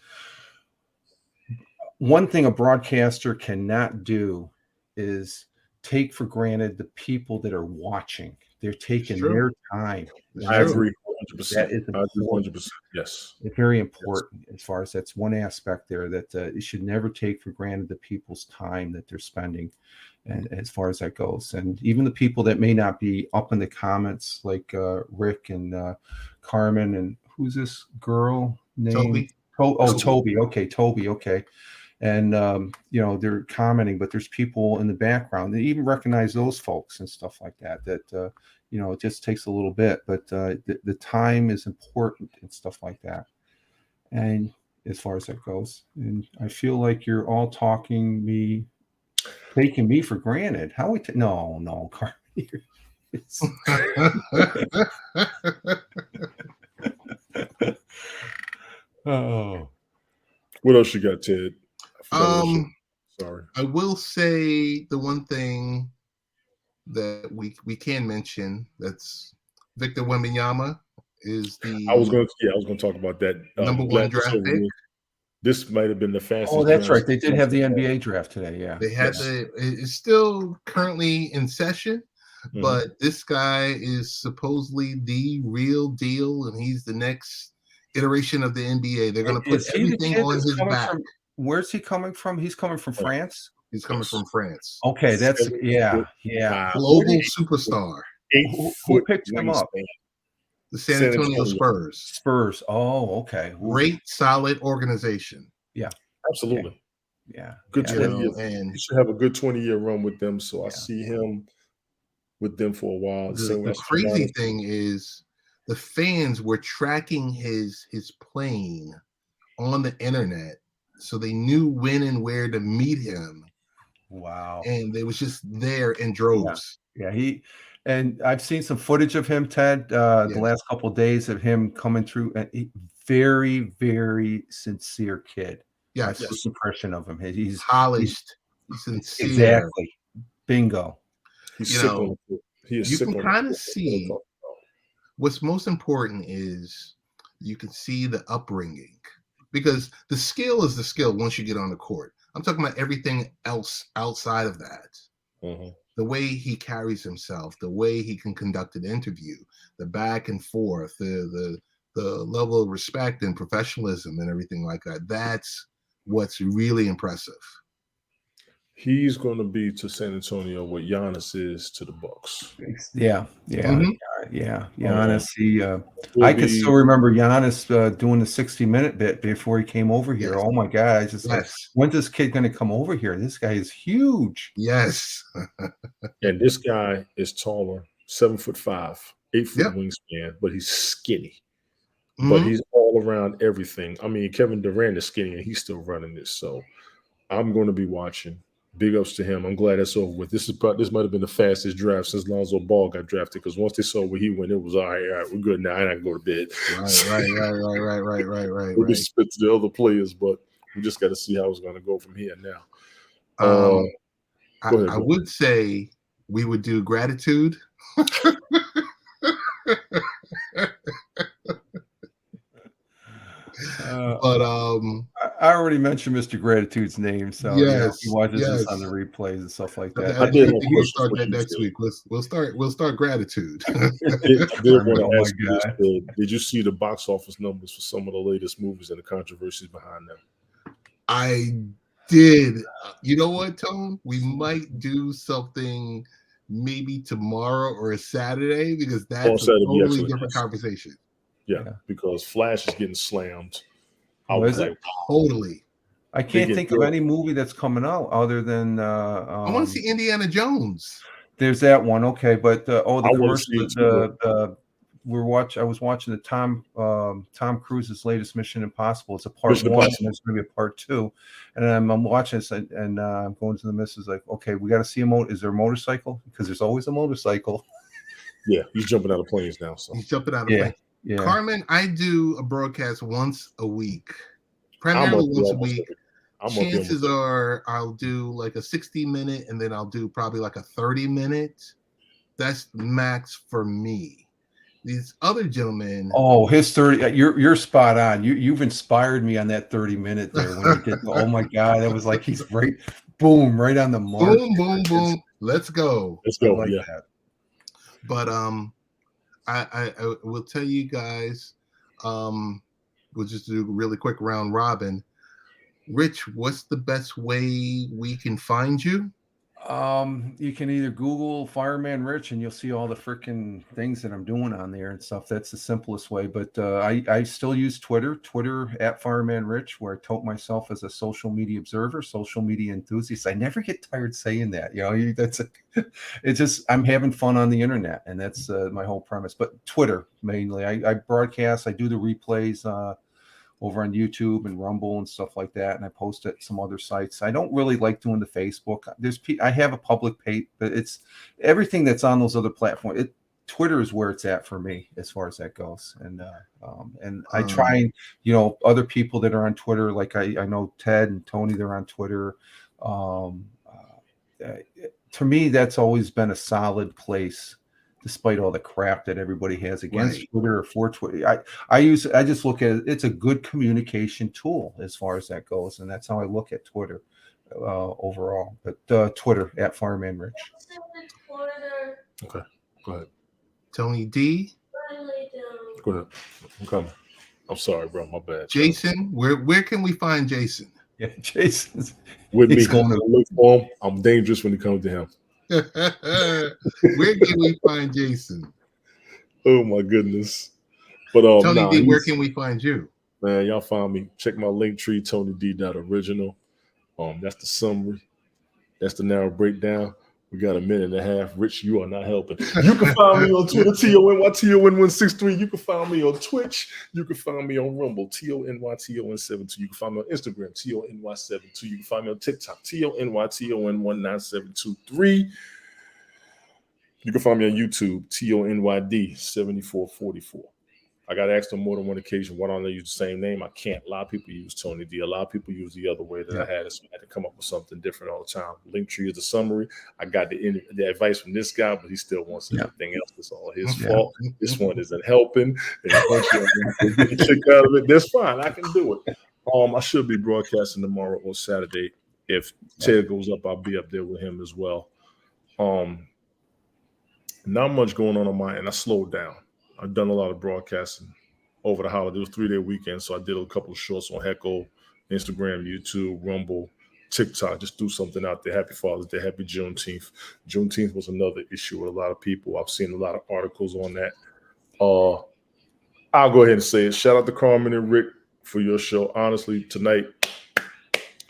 one thing a broadcaster cannot do is take for granted the people that are watching. They're taking their time. I agree 100%. That is 100%. Yes. It's very important as far as that's one aspect there that you should never take for granted the people's time that they're spending. And as far as that goes, and even the people that may not be up in the comments, like Rick and Carmen, and who's this girl named Toby? Okay, Toby. Okay, and they're commenting, but there's people in the background. They even recognize those folks and stuff like that. That it just takes a little bit, but the time is important and stuff like that. And as far as that goes, and I feel like you're all taking me for granted. How we no, Carmen. Oh, what else you got, Ted? Sorry, I will say the one thing that we can mention, that's Victor Wembanyama is the. I was going to talk about that. Number one draft pick. This might have been the fastest. Oh, that's right. They did have the NBA draft today. Yeah, they had it's still currently in session, but this guy is supposedly the real deal, and he's the next iteration of the NBA. They're going to put everything on his back. Where's he coming from? He's coming from France. He's coming from France. Okay, that's yeah. Global superstar. Who picked him up? The San Antonio Spurs. Spurs. Oh, okay. Great, solid organization. Yeah, absolutely. Okay. Yeah, good 20 years. And he should have a good 20-year run with them. So I see him with them for a while. The crazy thing is, the fans were tracking his plane on the internet, so they knew when and where to meet him. Wow! And they was just there in droves. Yeah. And I've seen some footage of him, Ted, the last couple of days of him coming through. Very, very sincere kid. Yeah, that's the impression of him. He's polished. He's sincere. Exactly. Bingo. You can kind of see what's most important is you can see the upbringing, because the skill is the skill once you get on the court. I'm talking about everything else outside of that. Mm-hmm. The way he carries himself, the way he can conduct an interview, the back and forth, the level of respect and professionalism and everything like that. That's what's really impressive. He's going to be to San Antonio what Giannis is to the Bucks. Yeah. Mhm. Giannis. Will I can be- still remember Giannis doing the 60-minute bit before he came over here. Yes. Oh my God! It's just like, Yes. when's this kid going to come over here? This guy is huge. Yes. And this guy is taller, 7'5", 8-foot Yep. wingspan, but he's skinny. But Mhm. he's all around everything. I mean, Kevin Durant is skinny and he's still running this. So I'm going to be watching. Big ups to him. I'm glad that's over with. This might have been the fastest draft since Lonzo Ball got drafted, because once they saw where he went, it was all right, we're good now. I can go to bed. Right. We just spit to the other players, but we just got to see how it's going to go from here now. I Go ahead, bro. would say we would do gratitude. But I already mentioned Mr. Gratitude's name, so yes, he watches this on the yes. replays and stuff like I that. I did think have we'll questions start for that you, next Sid. week. We'll start gratitude. I did want Oh to my ask you this, God. Sid. Did you see the box office numbers for some of the latest movies and the controversies behind them? I did. You know what, Tone? We might do something maybe tomorrow or a Saturday, because that's a Saturday would be totally excellent, different yes. conversation. Yeah, because Flash is getting slammed. I Oh, was is it? like, Totally. I can't get think of good. any movie that's coming out other than I want to see Indiana Jones. there's that one. Okay, but the I wanna commercial. see it too, I was watching the Tom Cruise's latest Mission Impossible. It's a part Mission one, and Impossible. there's going to be a part two. And I'm watching this, and I'm going to the missus like, okay, we got to see is there a motorcycle? Because there's always a motorcycle. Yeah, he's jumping out of planes now. So He's jumping out of Yeah, plane. yeah. Carmen, I do a broadcast once a week, I'm primarily up once a almost week. every- I'm up Chances almost are I'll do like a 60-minute, and then I'll do probably like a 30-minute. That's max for me. These other gentlemen. Oh, his 30. You're spot on. You've inspired me on that 30-minute there when you did. Oh my God, that was like he's right, boom, right on the mark. Boom, boom, boom. Let's go. Let's I go. like Yeah. that. But I will tell you guys, we'll just do a really quick round robin. Rich, what's the best way we can find you? You can either Google Fireman Rich and you'll see all the freaking things that I'm doing on there and stuff. That's the simplest way. But I still use Twitter at Fireman Rich, where I tote myself as a social media observer, social media enthusiast. I never get tired saying that. It's just I'm having fun on the internet, and that's my whole premise. But Twitter mainly. I broadcast. I do the replays over on YouTube and Rumble and stuff like that, and I post at some other sites. I don't really like doing the Facebook. I have a public page, but it's everything that's on those other platforms. Twitter is where it's at for me as far as that goes. And I try and other people that are on Twitter, like I know Ted and Tony, they're on Twitter. To me, that's always been a solid place, despite all the crap that everybody has against Twitter or for Twitter. I just look at it. It's a good communication tool as far as that goes, and that's how I look at Twitter overall. But Twitter at Fireman Rich. Okay, go ahead. Tony D. Go ahead. I'm coming. I'm sorry, bro. My bad. Jason, where can we find Jason? Yeah, Jason's with me. going to look for him. I'm dangerous when it comes to him. Where can we find Jason? Oh my goodness! But Tony D, where can we find you? Man, y'all find me. Check my link tree, TonyD.original. That's the summary. That's the narrow breakdown. We got a minute and a half. Rich, you are not helping. You can find me on Twitter, TONYTON163. You can find me on Twitch. You can find me on Rumble, TONYTON72. You can find me on Instagram, TONY72. You can find me on TikTok, TONYTON19723. You can find me on YouTube, TONYD7444. I got asked on more than one occasion, why don't I use the same name? I can't. A lot of people use Tony D. A lot of people use the other way that I had. So I had to come up with something different all the time. Linktree is the summary. I got the advice from this guy, but he still wants everything else. It's all his fault. This one isn't helping. And a bunch of them get kicked out of it. That's fine. I can do it. I should be broadcasting tomorrow or Saturday. If Ted goes up, I'll be up there with him as well. Not much going on my end. I slowed down. I've done a lot of broadcasting over the holiday. It was 3-day weekend, so I did a couple of shorts on Heckle, Instagram, YouTube, Rumble, TikTok, just do something out there. Happy Father's Day, happy Juneteenth. Juneteenth was another issue with a lot of people. I've seen a lot of articles on that. I'll go ahead and say it. Shout out to Carmen and Rick for your show. Honestly, tonight,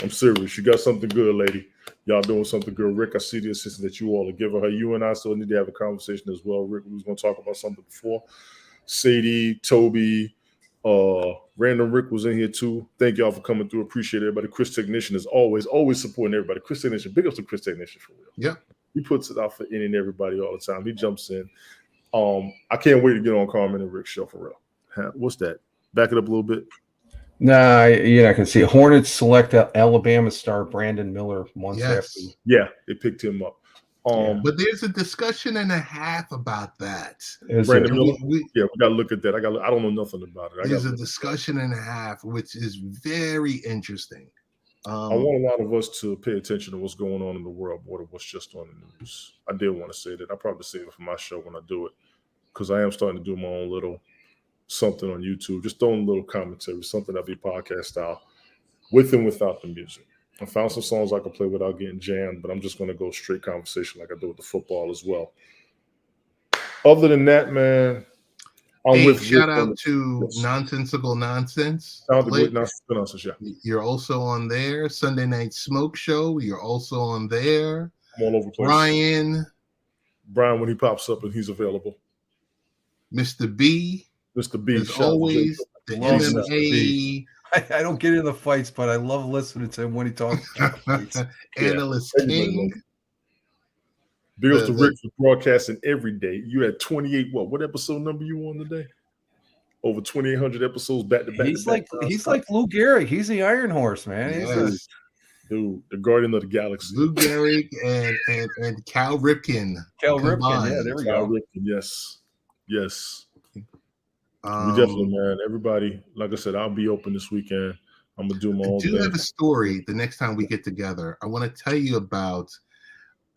I'm serious. You got something good, lady. Y'all doing something good. Rick, I see the assistance that you all are giving her. You and I still need to have a conversation as well. Rick, we was going to talk about something before. Sadie, Toby, Random Rick was in here too. Thank y'all for coming through. Appreciate everybody. Chris Technician is always supporting everybody. Chris Technician, big ups to Chris Technician for real. Yeah. He puts it out for any and everybody all the time. He jumps in. I can't wait to get on Carmen and Rick's show for real. What's that? Back it up a little bit. Nah, I can see it. Hornets select Alabama star Brandon Miller months after. Yeah, they picked him up. But there's a discussion and a half about that. Brandon Miller? We got to look at that. I don't know nothing about it. There's a discussion and a half, which is very interesting. I want a lot of us to pay attention to what's going on in the world more than what's just on the news. I did want to say that. I'll probably save it for my show when I do it, because I am starting to do my own little something on YouTube, just throwing a little commentary, something that'll be podcast style, with and without the music. I found some songs I can play without getting jammed, but I'm just going to go straight conversation like I do with the football as well. Other than that, man, shout out to Nonsensical Nonsense. Nonsense, yeah. You're also on there. Sunday Night Smoke Show. You're also on there. I'm all over the place. Brian, when he pops up and he's available. Mr. B. As always, the MMA. I don't get in the fights, but I love listening to him when he talks about fights. Analyst King. Big ups to Rick for broadcasting every day. You had 28. What episode number you on today? Over 2,800 episodes back to back. He's like Lou Gehrig. He's the Iron Horse, man. Yes. Dude, the Guardian of the Galaxy. Lou Gehrig and Cal Ripken. Ripken, there we go. Ripken, yes. We definitely, man. Everybody, like I said, I'll be open this weekend. I'm gonna do my own thing. I do have a story the next time we get together. I want to tell you about.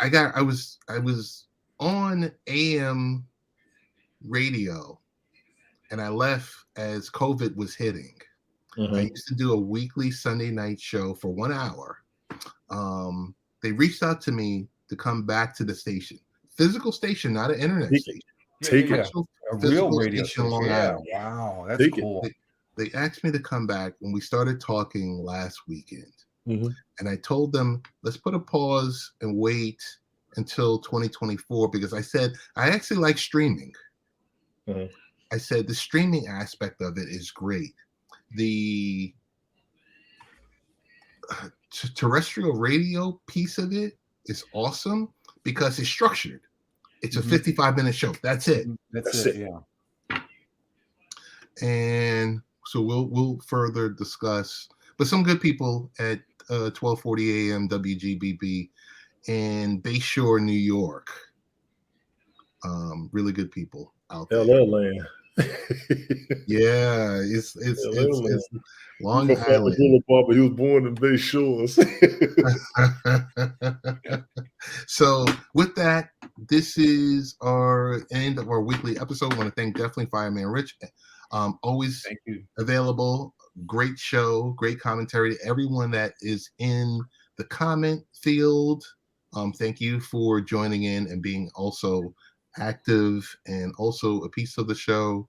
I was on AM radio, and I left as COVID was hitting. I used to do a weekly Sunday night show for 1 hour. They reached out to me to come back to the station, physical station, not an internet station. A real radio station. Wow, that's cool. They asked me to come back when we started talking last weekend. And I told them, let's put a pause and wait until 2024, because I said, I actually like streaming. I said, the streaming aspect of it is great. The terrestrial radio piece of it is awesome because it's structured. It's a 55-minute show. That's it. That's it. Yeah. And so we'll further discuss, but some good people at 12:40 a.m. WGBB in Bayshore, New York. Really good people out there. LL land. Yeah, it's Long Island. But he was born in Bayshore. So with that, this is our end of our weekly episode. I want to thank definitely Fireman Rich. Always available. Great show, great commentary to everyone that is in the comment field. Thank you for joining in and being also active and also a piece of the show.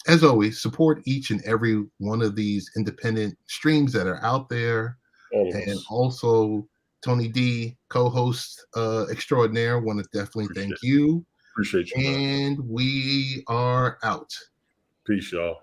As always, support each and every one of these independent streams that are out there. And also Tony D, co-host extraordinaire, want to definitely thank you. Appreciate you. And we are out. Peace, y'all.